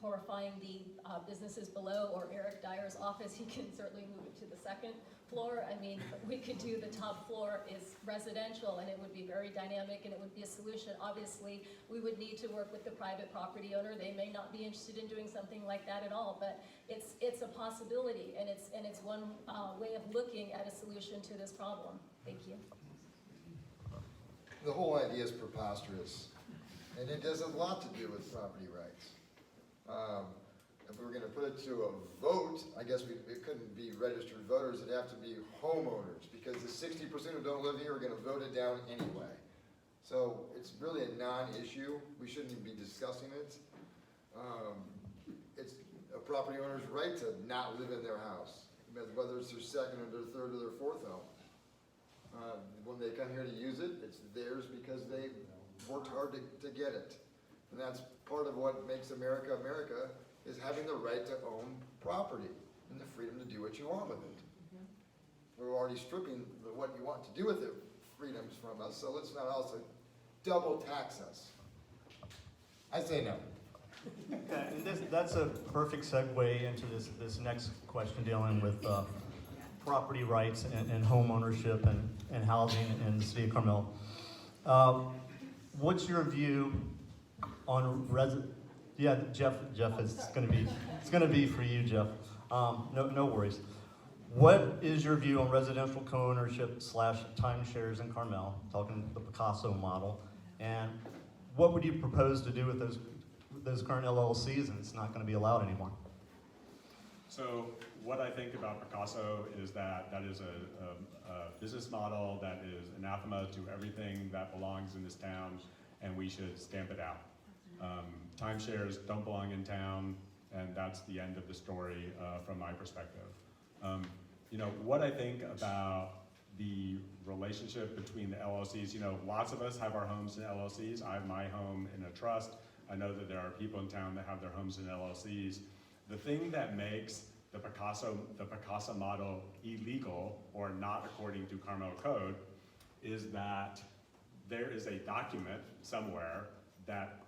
horrifying the businesses below or Eric Dyer's office. He can certainly move it to the second floor. I mean, we could do the top floor is residential, and it would be very dynamic, and it would be a solution. Obviously, we would need to work with the private property owner. They may not be interested in doing something like that at all, but it's a possibility, and it's one way of looking at a solution to this problem. Thank you. The whole idea is preposterous, and it has a lot to do with property rights. If we were going to put it to a vote, I guess it couldn't be registered voters, it'd have to be homeowners, because the 60% who don't live here are going to vote it down anyway. So it's really a non-issue. We shouldn't even be discussing it. It's a property owner's right to not live in their house, whether it's their second or their third or their fourth home. When they come here to use it, it's theirs because they worked hard to get it. And that's part of what makes America America, is having the right to own property and the freedom to do what you want with it. We're already stripping what you want to do with it freedoms from us, so let's not also double tax us. I say no. Yeah, and that's a perfect segue into this next question dealing with property rights and home ownership and housing in the city of Carmel. What's your view on Yeah, Jeff, it's gonna be for you, Jeff. No worries. What is your view on residential co-ownership / timeshares in Carmel? Talking the Picasso model, and what would you propose to do with those current LLCs, and it's not going to be allowed anymore? So what I think about Picasso is that is a business model that is anathema to everything that belongs in this town, and we should stamp it out. Timeshares don't belong in town, and that's the end of the story from my perspective. What I think about the relationship between the LLCs, lots of us have our homes in LLCs. I have my home in a trust. I know that there are people in town that have their homes in LLCs. The thing that makes the Picasso model illegal or not according to Carmel Code is that there is a document somewhere that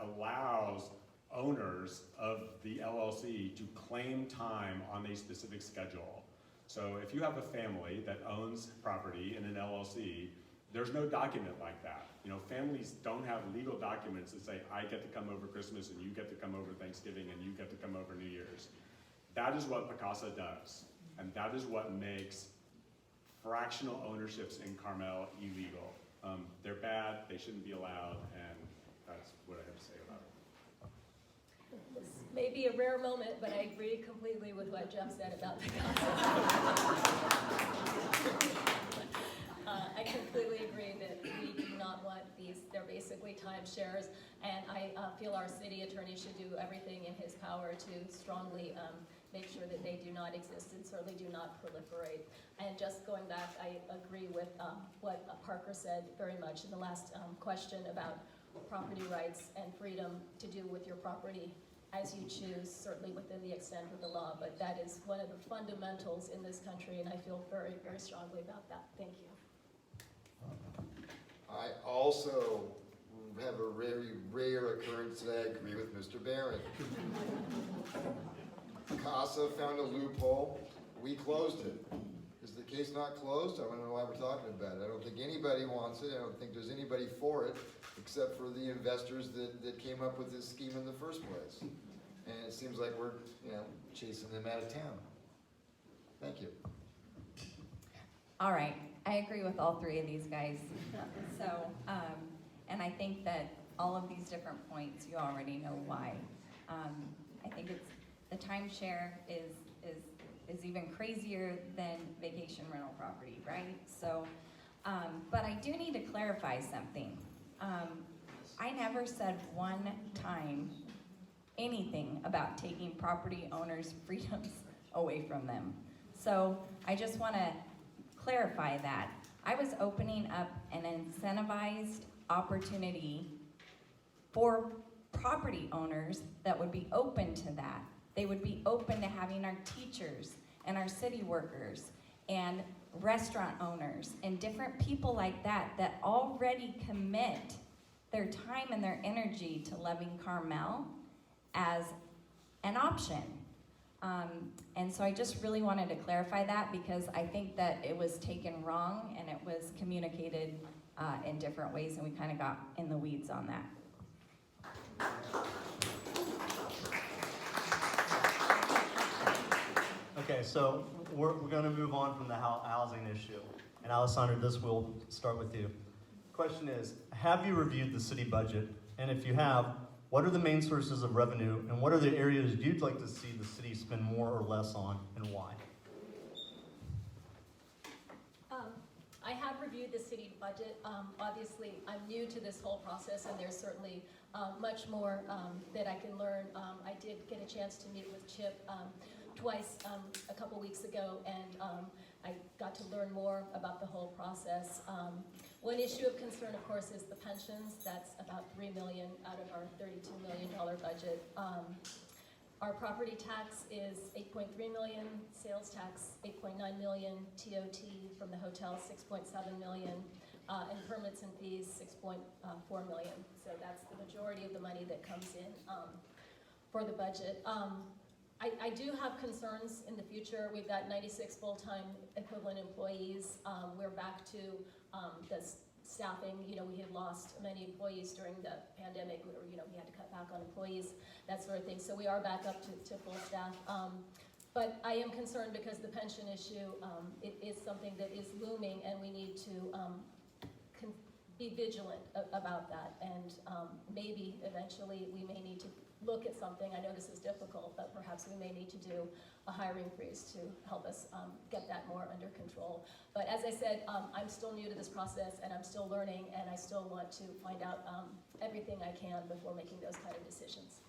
allows owners of the LLC to claim time on a specific schedule. So if you have a family that owns property in an LLC, there's no document like that. You know, families don't have legal documents that say, I get to come over Christmas and you get to come over Thanksgiving and you get to come over New Year's. That is what PCASA does. And that is what makes fractional ownerships in Carmel illegal. They're bad, they shouldn't be allowed, and that's what I have to say about it. This may be a rare moment, but I agree completely with what Jeff said about the I completely agree that we do not want these, they're basically timeshares, and I feel our city attorney should do everything in his power to strongly make sure that they do not exist and certainly do not proliferate. And just going back, I agree with what Parker said very much in the last question about property rights and freedom to do with your property as you choose, certainly within the extent of the law, but that is one of the fundamentals in this country, and I feel very, very strongly about that. Thank you. I also have a very rare occurrence that I agree with Mr. Barrett. CASA found a loophole, we closed it. Is the case not closed? I don't know why we're talking about it. I don't think anybody wants it. I don't think there's anybody for it, except for the investors that came up with this scheme in the first place. And it seems like we're, chasing them out of town. Thank you. All right, I agree with all three of these guys. So, and I think that all of these different points, you already know why. I think it's, the timeshare is even crazier than vacation rental property, right? So, but I do need to clarify something. I never said one time anything about taking property owners' freedoms away from them. So I just want to clarify that. I was opening up an incentivized opportunity for property owners that would be open to that. They would be open to having our teachers and our city workers and restaurant owners and different people like that that already commit their time and their energy to loving Carmel as an option. And so I just really wanted to clarify that because I think that it was taken wrong and it was communicated in different ways, and we kind of got in the weeds on that. Okay, so we're going to move on from the housing issue. And Alissandra, this will start with you. Question is, have you reviewed the city budget? And if you have, what are the main sources of revenue, and what are the areas you'd like to see the city spend more or less on, and why? I have reviewed the city budget. Obviously, I'm new to this whole process, and there's certainly much more that I can learn. I did get a chance to meet with Chip twice a couple weeks ago, and I got to learn more about the whole process. One issue of concern, of course, is the pensions. That's about $3 million out of our $32 million budget. Our property tax is $8.3 million, sales tax $8.9 million, TOT from the hotel $6.7 million, and permits and fees $6.4 million. So that's the majority of the money that comes in for the budget. I do have concerns in the future. We've got 96 full-time equivalent employees. We're back to the staffing. We had lost many employees during the pandemic. We had to cut back on employees, that sort of thing. So we are back up to full staff. But I am concerned because the pension issue, it is something that is looming, and we need to be vigilant about that. And maybe eventually we may need to look at something. I know this is difficult, but perhaps we may need to do a hiring freeze to help us get that more under control. But as I said, I'm still new to this process, and I'm still learning, and I still want to find out everything I can before making those kind of decisions.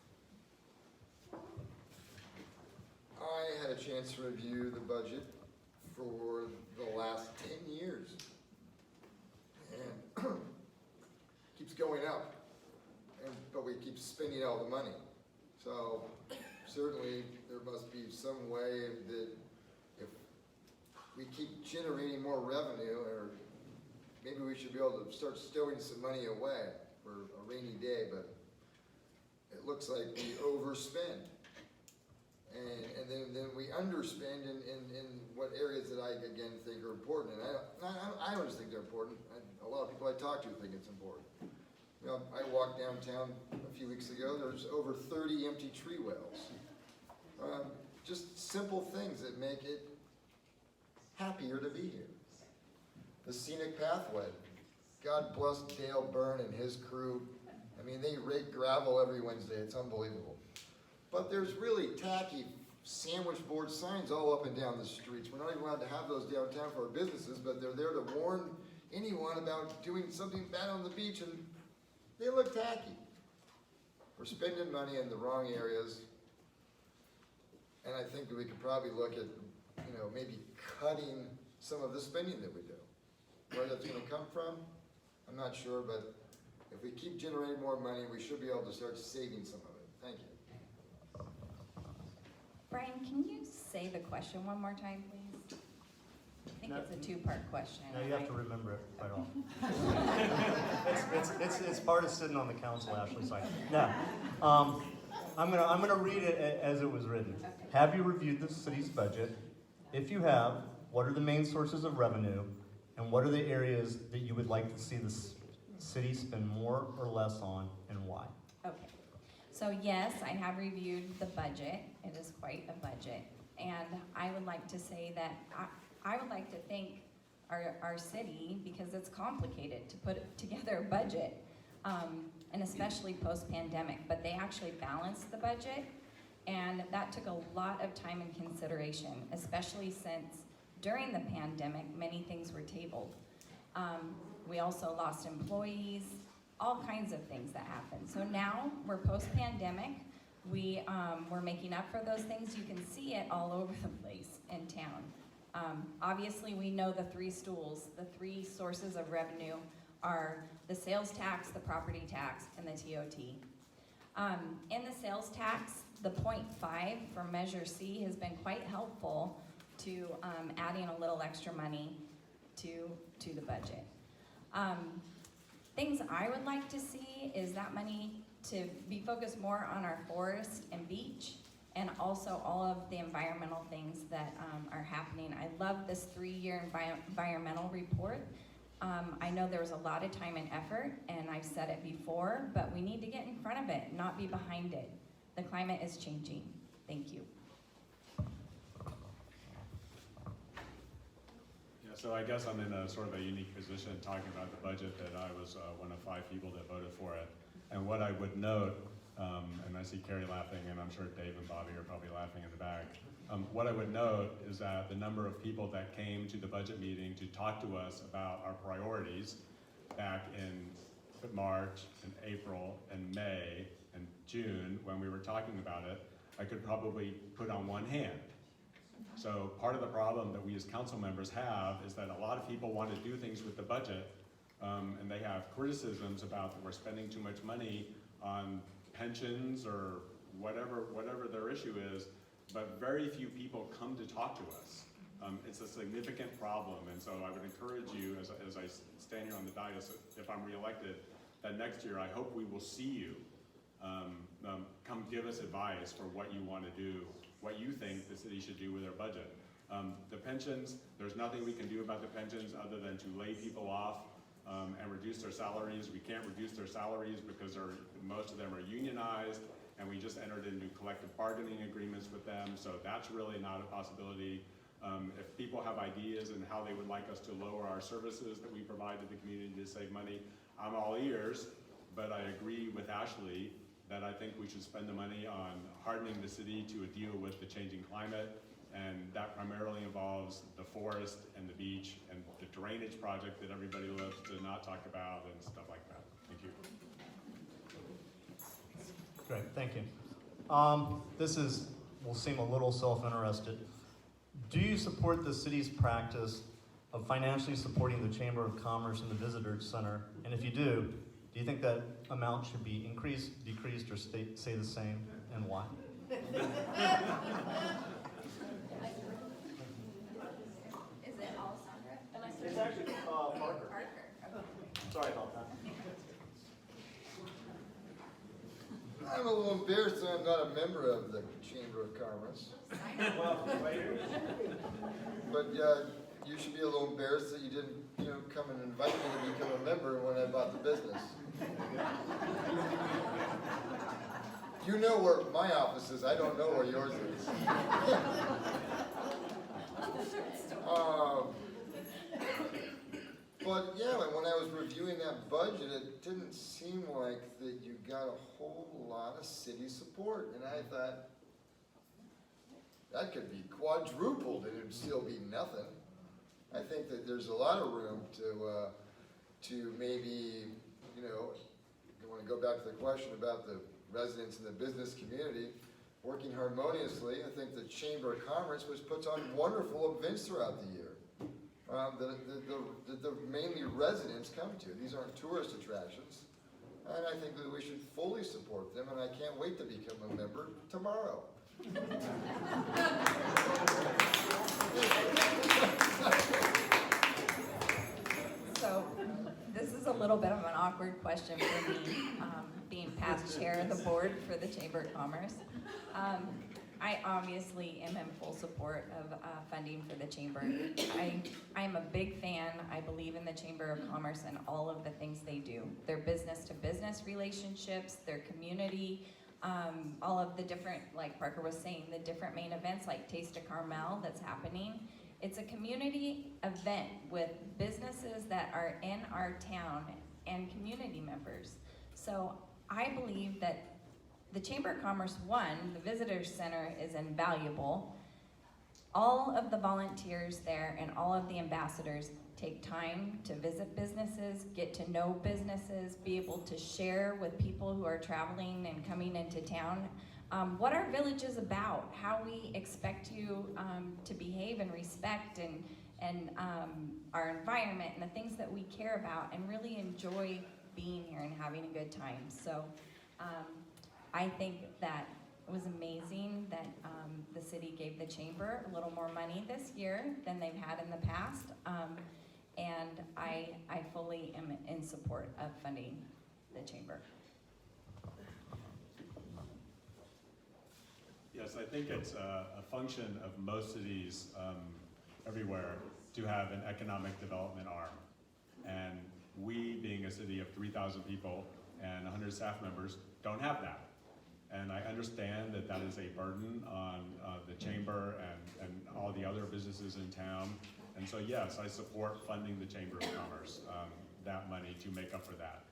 I had a chance to review the budget for the last 10 years. And keeps going up, but we keep spending all the money. So certainly there must be some way that if we keep generating more revenue or maybe we should be able to start stowing some money away for a rainy day, but it looks like we overspend. And then we underspend in what areas that I, again, think are important. And I don't just think they're important. A lot of people I talk to think it's important. You know, I walked downtown a few weeks ago, there's over 30 empty tree wells. Just simple things that make it happier to be here. The scenic pathway. God bless Dale Byrne and his crew. I mean, they rake gravel every Wednesday. It's unbelievable. But there's really tacky sandwich board signs all up and down the streets. We're not even allowed to have those downtown for our businesses, but they're there to warn anyone about doing something bad on the beach, and they look tacky. We're spending money in the wrong areas, and I think that we could probably look at, you know, maybe cutting some of the spending that we do. Where that's going to come from, I'm not sure, but if we keep generating more money, we should be able to start saving some of it. Thank you. Brian, can you say the question one more time, please? I think No. it's a two-part question. Now you have to remember it quite often. It's part of sitting on the council, Ashley. So I'm gonna read it as it was written. Okay. Have you reviewed the city's budget? If you have, what are the main sources of revenue, and what are the areas that you would like to see the city spend more or less on, and why? Okay. So yes, I have reviewed the budget. It is quite a budget. And I would like to say that I would like to thank our city, because it's complicated to put together a budget, and especially post-pandemic. But they actually balanced the budget, and that took a lot of time and consideration, especially since during the pandemic, many things were tabled. We also lost employees, all kinds of things that happened. So now we're post-pandemic. We're making up for those things. You can see it all over the place in town. Obviously, we know the three stools, the three sources of revenue are the sales tax, the property tax, and the TOT. In the sales tax, the 0.5 for Measure C has been quite helpful to adding a little extra money to the budget. Things I would like to see is that money to be focused more on our forest and beach, and also all of the environmental things that are happening. I love this 3-year environmental report. I know there was a lot of time and effort, and I've said it before, but we need to get in front of it, not be behind it. The climate is changing. Thank you. Yeah, so I guess I'm in a sort of a unique position talking about the budget, that I was one of 5 people that voted for it. And what I would note, and I see Carrie laughing, and I'm sure Dave and Bobby are probably laughing in the back. What I would note is that the number of people that came to the budget meeting to talk to us about our priorities back in March and April and May and June, when we were talking about it, I could probably put on one hand. So part of the problem that we as council members have is that a lot of people want to do things with the budget, and they have criticisms about that we're spending too much money on pensions or whatever their issue is, but very few people come to talk to us. It's a significant problem, and so I would encourage you, as I stand here on the dais, if I'm reelected, that next year I hope we will see you. Come give us advice for what you want to do, what you think the city should do with their budget. The pensions, there's nothing we can do about the pensions other than to lay people off and reduce their salaries. We can't reduce their salaries because most of them are unionized, and we just entered into collective bargaining agreements with them, so that's really not a possibility. If people have ideas and how they would like us to lower our services that we provide to the community to save money, I'm all ears, but I agree with Ashley that I think we should spend the money on hardening the city to deal with the changing climate, and that primarily involves the forest and the beach and the drainage project that everybody loves to not talk about and stuff like that. Thank you. Great, thank you. This will seem a little self-interested. Do you support the city's practice of financially supporting the Chamber of Commerce and the Visitor Center? And if you do you think that amount should be increased, decreased, or stay the same, and why? Is it Alissandra? It's actually Parker. Parker. Sorry about that. I'm a little embarrassed that I'm not a member of the Chamber of Commerce. Well, later. But you should be a little embarrassed that you didn't, come and invite me to become a member when I bought the business. You know where my office is. I don't know where yours is. But yeah, when I was reviewing that budget, it didn't seem like that you got a whole lot of city support. And I thought, that could be quadrupled and it'd still be nothing. I think that there's a lot of room to maybe, you want to go back to the question about the residents in the business community working harmoniously. I think the Chamber of Commerce puts on wonderful events throughout the year that the mainly residents come to. These aren't tourist attractions. And I think that we should fully support them, and I can't wait to become a member tomorrow. So this is a little bit of an awkward question for me, being past chair of the board for the Chamber of Commerce. I obviously am in full support of funding for the Chamber. I'm a big fan. I believe in the Chamber of Commerce and all of the things they do. Their business-to-business relationships, their community, all of the different, like Parker was saying, the different main events like Taste of Carmel that's happening. It's a community event with businesses that are in our town and community members. So I believe that the Chamber of Commerce, the visitor center is invaluable. All of the volunteers there and all of the ambassadors take time to visit businesses, get to know businesses, be able to share with people who are traveling and coming into town what our village is about, how we expect you to behave and respect and our environment and the things that we care about and really enjoy being here and having a good time. So I think that it was amazing that the city gave the chamber a little more money this year than they've had in the past. And I fully am in support of funding the chamber. Yes, I think it's a function of most cities everywhere to have an economic development arm. And we, being a city of 3,000 people and 100 staff members, don't have that. And I understand that that is a burden on the chamber and all the other businesses in town. And so yes, I support funding the Chamber of Commerce, that money to make up for that.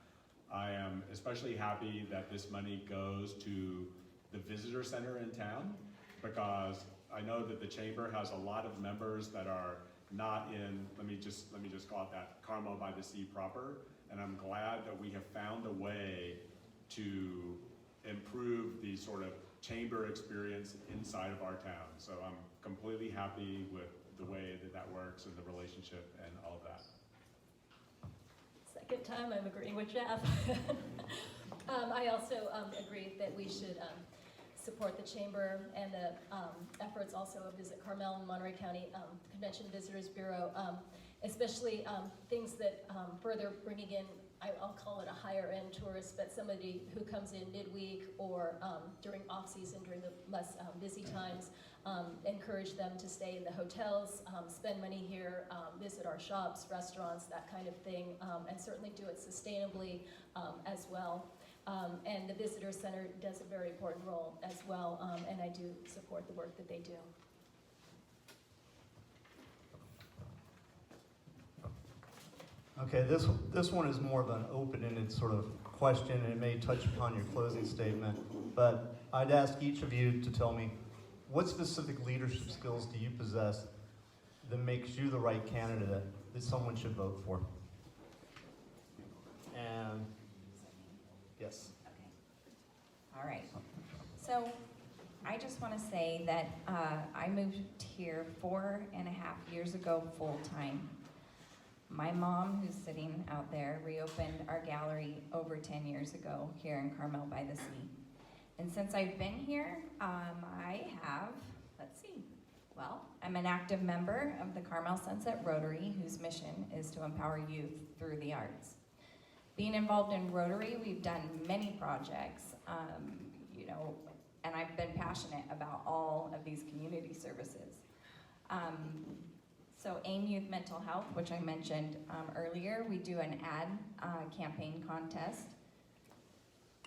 I am especially happy that this money goes to the visitor center in town, because I know that the chamber has a lot of members that are not in, let me just call it that, Carmel by the Sea proper. And I'm glad that we have found a way to improve the sort of chamber experience inside of our town. So I'm completely happy with the way that that works and the relationship and all of that. Second time I'm agreeing with Jeff. I also agree that we should support the chamber and the efforts also of Visit Carmel and Monterey County Convention Visitors Bureau, especially things that further bringing in, I'll call it a higher end tourist, but somebody who comes in midweek or during off season, during the less busy times, encourage them to stay in the hotels, spend money here, visit our shops, restaurants, that kind of thing, and certainly do it sustainably as well. And the visitor center does a very important role as well, and I do support the work that they do. Okay, this one is more of an open-ended sort of question, and it may touch upon your closing statement, but I'd ask each of you to tell me, what specific leadership skills do you possess that makes you the right candidate that someone should vote for? And, yes. Okay. All right. So I just want to say that I moved here 4.5 years ago full-time. My mom, who's sitting out there, reopened our gallery over 10 years ago here in Carmel by the Sea. And since I've been here, I have, I'm an active member of the Carmel Sunset Rotary, whose mission is to empower youth through the arts. Being involved in Rotary, we've done many projects, you know, and I've been passionate about all of these community services. So AIM Youth Mental Health, which I mentioned earlier, we do an ad campaign contest.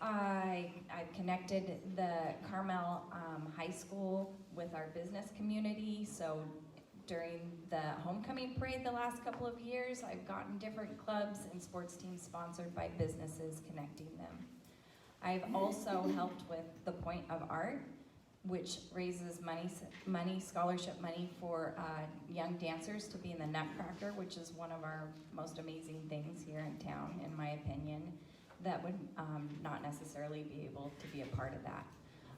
I've connected the Carmel High School with our business community, so during the homecoming parade the last couple of years, I've gotten different clubs and sports teams sponsored by businesses, connecting them. I've also helped with the Point of Art, which raises money, scholarship money for young dancers to be in the Nutcracker, which is one of our most amazing things here in town, in my opinion, that would not necessarily be able to be a part of that.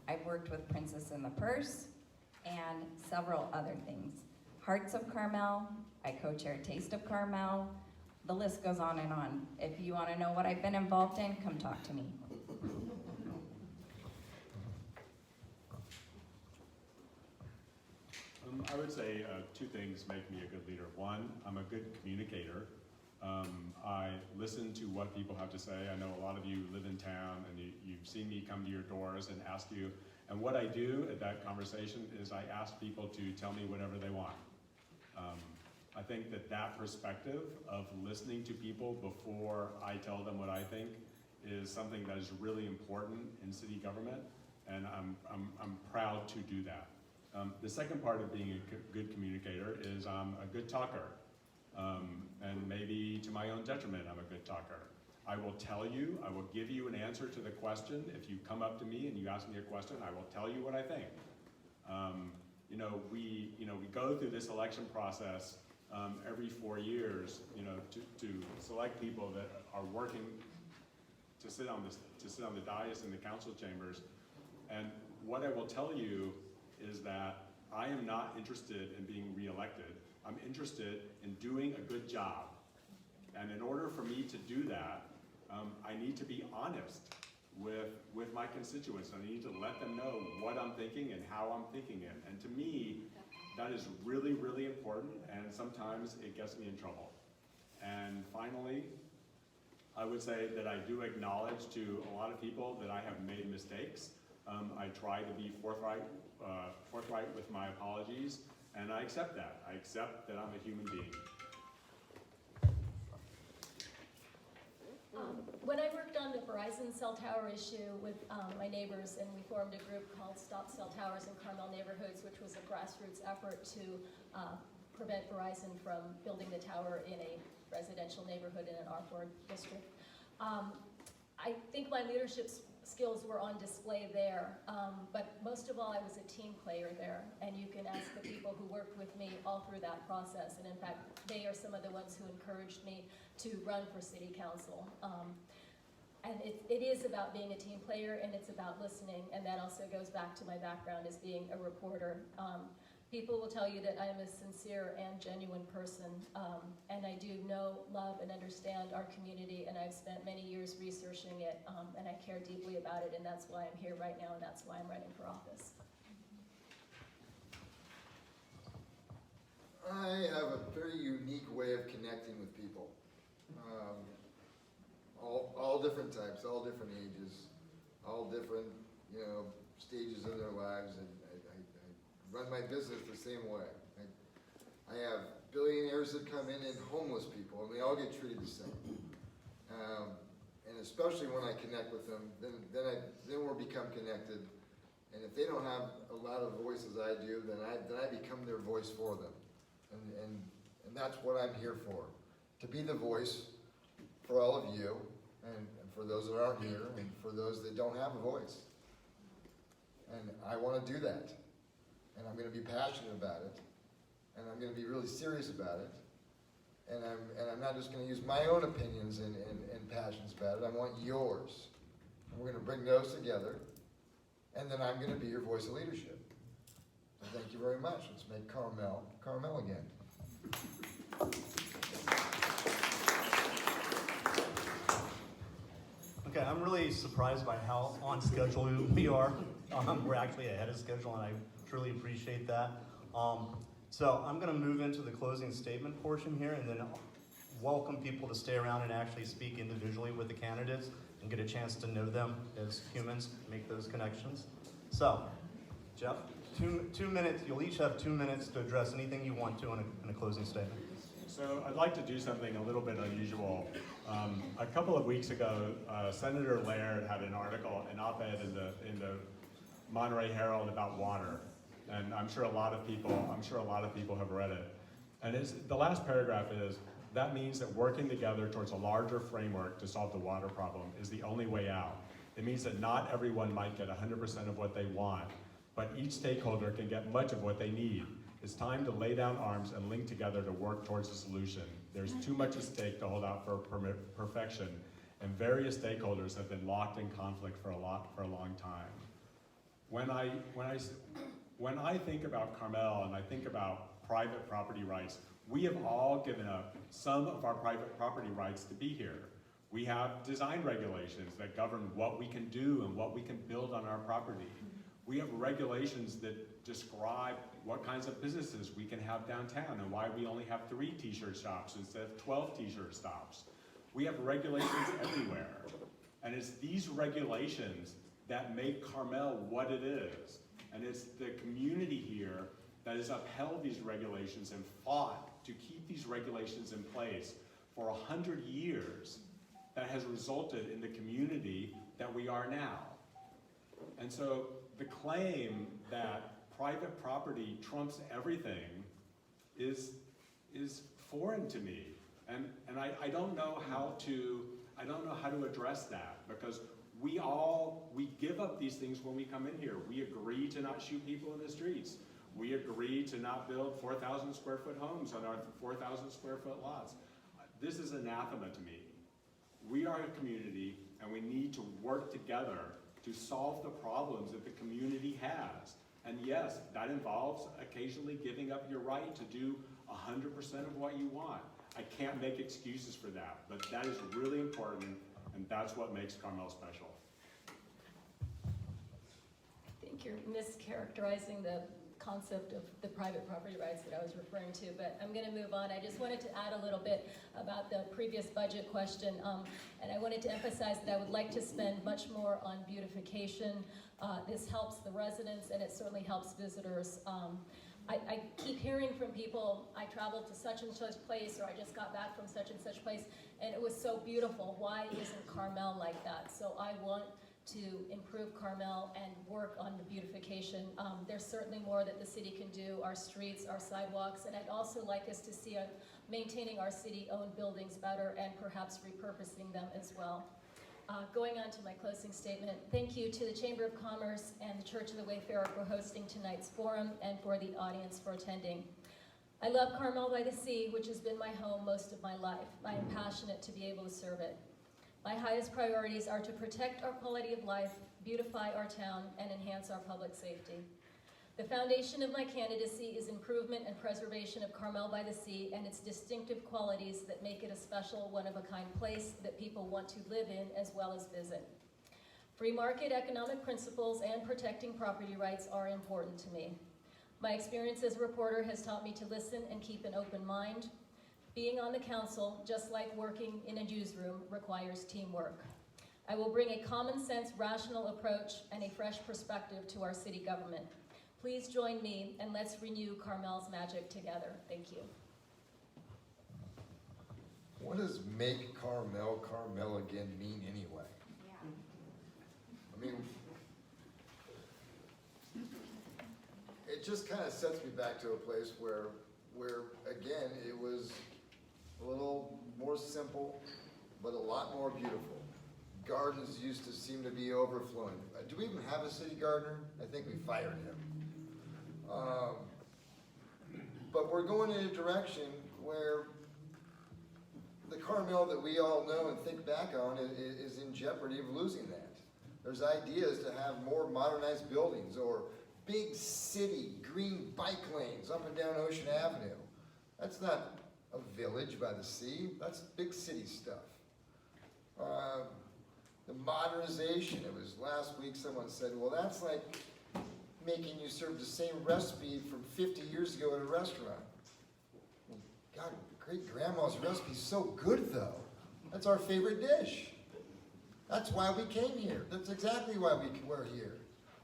I've worked with Princess and the Purse and several other things. Hearts of Carmel, I co-chair Taste of Carmel. The list goes on and on. If you want to know what I've been involved in, come talk to me. I would say two things make me a good leader. One, I'm a good communicator. I listen to what people have to say. I know a lot of you live in town and you've seen me come to your doors and ask you. And what I do at that conversation is I ask people to tell me whatever they want. I think that perspective of listening to people before I tell them what I think is something that is really important in city government, and I'm proud to do that. The second part of being a good communicator is I'm a good talker, and maybe to my own detriment I'm a good talker. I will tell you, I will give you an answer to the question. If you come up to me and you ask me a question, I will tell you what I think. We go through this election process every 4 years, to select people that are working to sit on the dais in the council chambers. And what I will tell you is that I am not interested in being reelected. I'm interested in doing a good job. And in order for me to do that, I need to be honest with my constituents. I need to let them know what I'm thinking and how I'm thinking it. And to me, that is really, really important, and sometimes it gets me in trouble. And finally, I would say that I do acknowledge to a lot of people that I have made mistakes. I try to be forthright with my apologies, and I accept that. I accept that I'm a human being. When I worked on the Verizon cell tower issue with my neighbors, and we formed a group called Stop Cell Towers in Carmel Neighborhoods, which was a grassroots effort to prevent Verizon from building the tower in a residential neighborhood in an R4 district. I think my leadership skills were on display there, but most of all I was a team player there, and you can ask the people who worked with me all through that process, and in fact they are some of the ones who encouraged me to run for city council. And it is about being a team player, and it's about listening, and that also goes back to my background as being a reporter. People will tell you that I am a sincere and genuine person, and I do know, love, and understand our community, and I've spent many years researching it, and I care deeply about it, and that's why I'm here right now, and that's why I'm running for office. I have a very unique way of connecting with people. All different types, all different ages, all different, stages of their lives, and I run my business the same way. I have billionaires that come in and homeless people, and they all get treated the same. And especially when I connect with them, then we'll become connected. And if they don't have a lot of voices I do, then I become their voice for them. And that's what I'm here for, to be the voice for all of you, and for those that aren't here, and for those that don't have a voice. And I want to do that. And I'm going to be passionate about it. And I'm going to be really serious about it. And I'm not just going to use my own opinions and passions about it. I want yours. And we're going to bring those together. And then I'm going to be your voice of leadership. So thank you very much. Let's make Carmel again. Okay, I'm really surprised by how on schedule we are. We're actually ahead of schedule, and I truly appreciate that. So I'm going to move into the closing statement portion here, and then welcome people to stay around and actually speak individually with the candidates and get a chance to know them as humans, make those connections. So, Jeff, two minutes, you'll each have 2 minutes to address anything you want to in a closing statement. So I'd like to do something a little bit unusual. A couple of weeks ago, Senator Laird had an article, an op-ed in the Monterey Herald about water, and I'm sure a lot of people have read it. And the last paragraph is, that means that working together towards a larger framework to solve the water problem is the only way out. It means that not everyone might get 100% of what they want, but each stakeholder can get much of what they need. It's time to lay down arms and link together to work towards a solution. There's too much at stake to hold out for perfection, and various stakeholders have been locked in conflict for a long time. When I think about Carmel and I think about private property rights, we have all given up some of our private property rights to be here. We have design regulations that govern what we can do and what we can build on our property. We have regulations that describe what kinds of businesses we can have downtown and why we only have 3 t-shirt shops instead of 12 t-shirt stops. We have regulations everywhere. And it's these regulations that make Carmel what it is. And it's the community here that has upheld these regulations and fought to keep these regulations in place for 100 years that has resulted in the community that we are now. And so the claim that private property trumps everything is foreign to me. And I don't know how to address that, because we give up these things when we come in here. We agree to not shoot people in the streets. We agree to not build 4,000 square foot homes on our 4,000 square foot lots. This is anathema to me. We are a community, and we need to work together to solve the problems that the community has. And yes, that involves occasionally giving up your right to do 100% of what you want. I can't make excuses for that, but that is really important, and that's what makes Carmel special. I think you're mischaracterizing the concept of the private property rights that I was referring to, but I'm going to move on. I just wanted to add a little bit about the previous budget question, and I wanted to emphasize that I would like to spend much more on beautification. This helps the residents, and it certainly helps visitors. I keep hearing from people, I traveled to such and such place, or I just got back from such and such place, and it was so beautiful. Why isn't Carmel like that? So I want to improve Carmel and work on the beautification. There's certainly more that the city can do, our streets, our sidewalks, and I'd also like us to see maintaining our city-owned buildings better and perhaps repurposing them as well. Going on to my closing statement, thank you to the Chamber of Commerce and the Church of the Wayfarer for hosting tonight's forum and for the audience for attending. I love Carmel by the Sea, which has been my home most of my life. I am passionate to be able to serve it. My highest priorities are to protect our quality of life, beautify our town, and enhance our public safety. The foundation of my candidacy is improvement and preservation of Carmel by the Sea and its distinctive qualities that make it a special, one-of-a-kind place that people want to live in as well as visit. Free market economic principles and protecting property rights are important to me. My experience as a reporter has taught me to listen and keep an open mind. Being on the council, just like working in a newsroom, requires teamwork. I will bring a common sense, rational approach and a fresh perspective to our city government. Please join me and let's renew Carmel's magic together. Thank you. What does make Carmel Carmel again mean anyway? Yeah. I mean, it just kind of sets me back to a place where again, it was a little more simple, but a lot more beautiful. Gardens used to seem to be overflowing. Do we even have a city gardener? I think we fired him. But we're going in a direction where the Carmel that we all know and think back on is in jeopardy of losing that. There's ideas to have more modernized buildings or big city green bike lanes up and down Ocean Avenue. That's not a village by the sea, that's big city stuff. The modernization, it was last week someone said, well, that's like making you serve the same recipe from 50 years ago at a restaurant. Well, God, great-grandma's recipe is so good, though. That's our favorite dish. That's why we came here. That's exactly why we're here.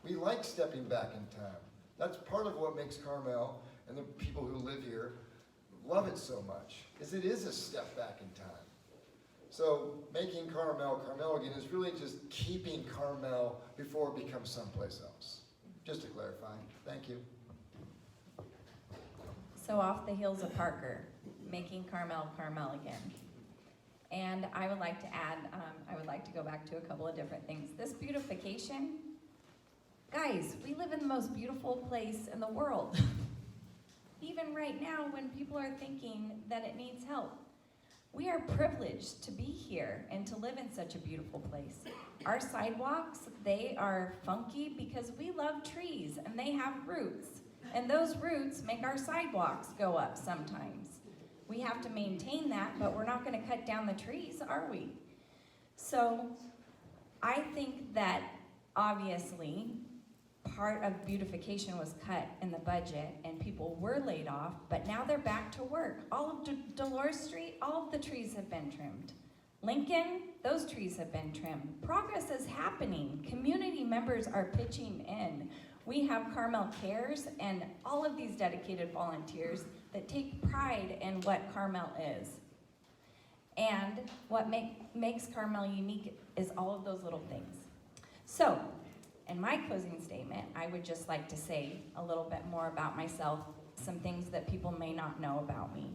We like stepping back in time. That's part of what makes Carmel and the people who live here love it so much, is it is a step back in time. So making Carmel again is really just keeping Carmel before it becomes someplace else. Just to clarify. Thank you. So off the heels of Parker, making Carmel again. And I would like to add, I would like to go back to a couple of different things. This beautification, guys, we live in the most beautiful place in the world. Even right now when people are thinking that it needs help. We are privileged to be here and to live in such a beautiful place. Our sidewalks, they are funky because we love trees and they have roots. And those roots make our sidewalks go up sometimes. We have to maintain that, but we're not going to cut down the trees, are we? So I think that obviously part of beautification was cut in the budget and people were laid off, but now they're back to work. All of Dolores Street, all of the trees have been trimmed. Lincoln, those trees have been trimmed. Progress is happening. Community members are pitching in. We have Carmel Cares and all of these dedicated volunteers that take pride in what Carmel is. And what makes Carmel unique is all of those little things. So, in my closing statement, I would just like to say a little bit more about myself, some things that people may not know about me.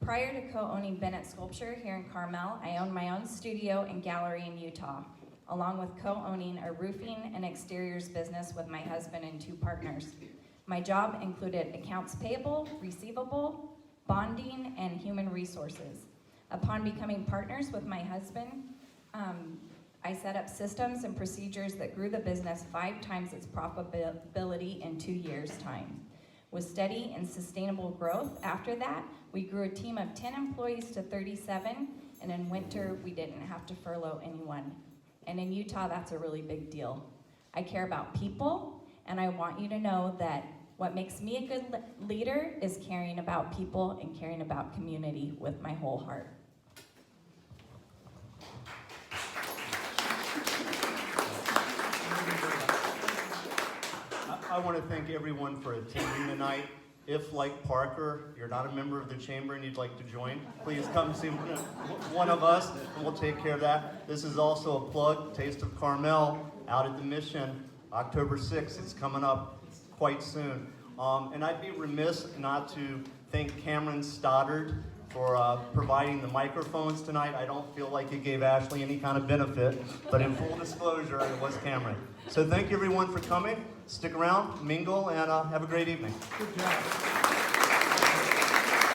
Prior to co-owning Bennett Sculpture here in Carmel, I owned my own studio and gallery in Utah, along with co-owning a roofing and exteriors business with my husband and 2 partners. My job included accounts payable, receivable, bonding, and human resources. Upon becoming partners with my husband, I set up systems and procedures that grew the business 5 times its profitability in 2 years' time. With steady and sustainable growth after that, we grew a team of 10 employees to 37, and in winter, we didn't have to furlough anyone. And in Utah, that's a really big deal. I care about people, and I want you to know that what makes me a good leader is caring about people and caring about community with my whole heart. I want to thank everyone for attending tonight. If, like Parker, you're not a member of the chamber and you'd like to join, please come see one of us and we'll take care of that. This is also a plug, Taste of Carmel out at the Mission, October 6th. It's coming up quite soon. And I'd be remiss not to thank Bennett-Stoddard for providing the microphones tonight. I don't feel like it gave Ashley any kind of benefit, but in full disclosure, it was Cameron. So thank you everyone for coming. Stick around, mingle, and have a great evening. Good job.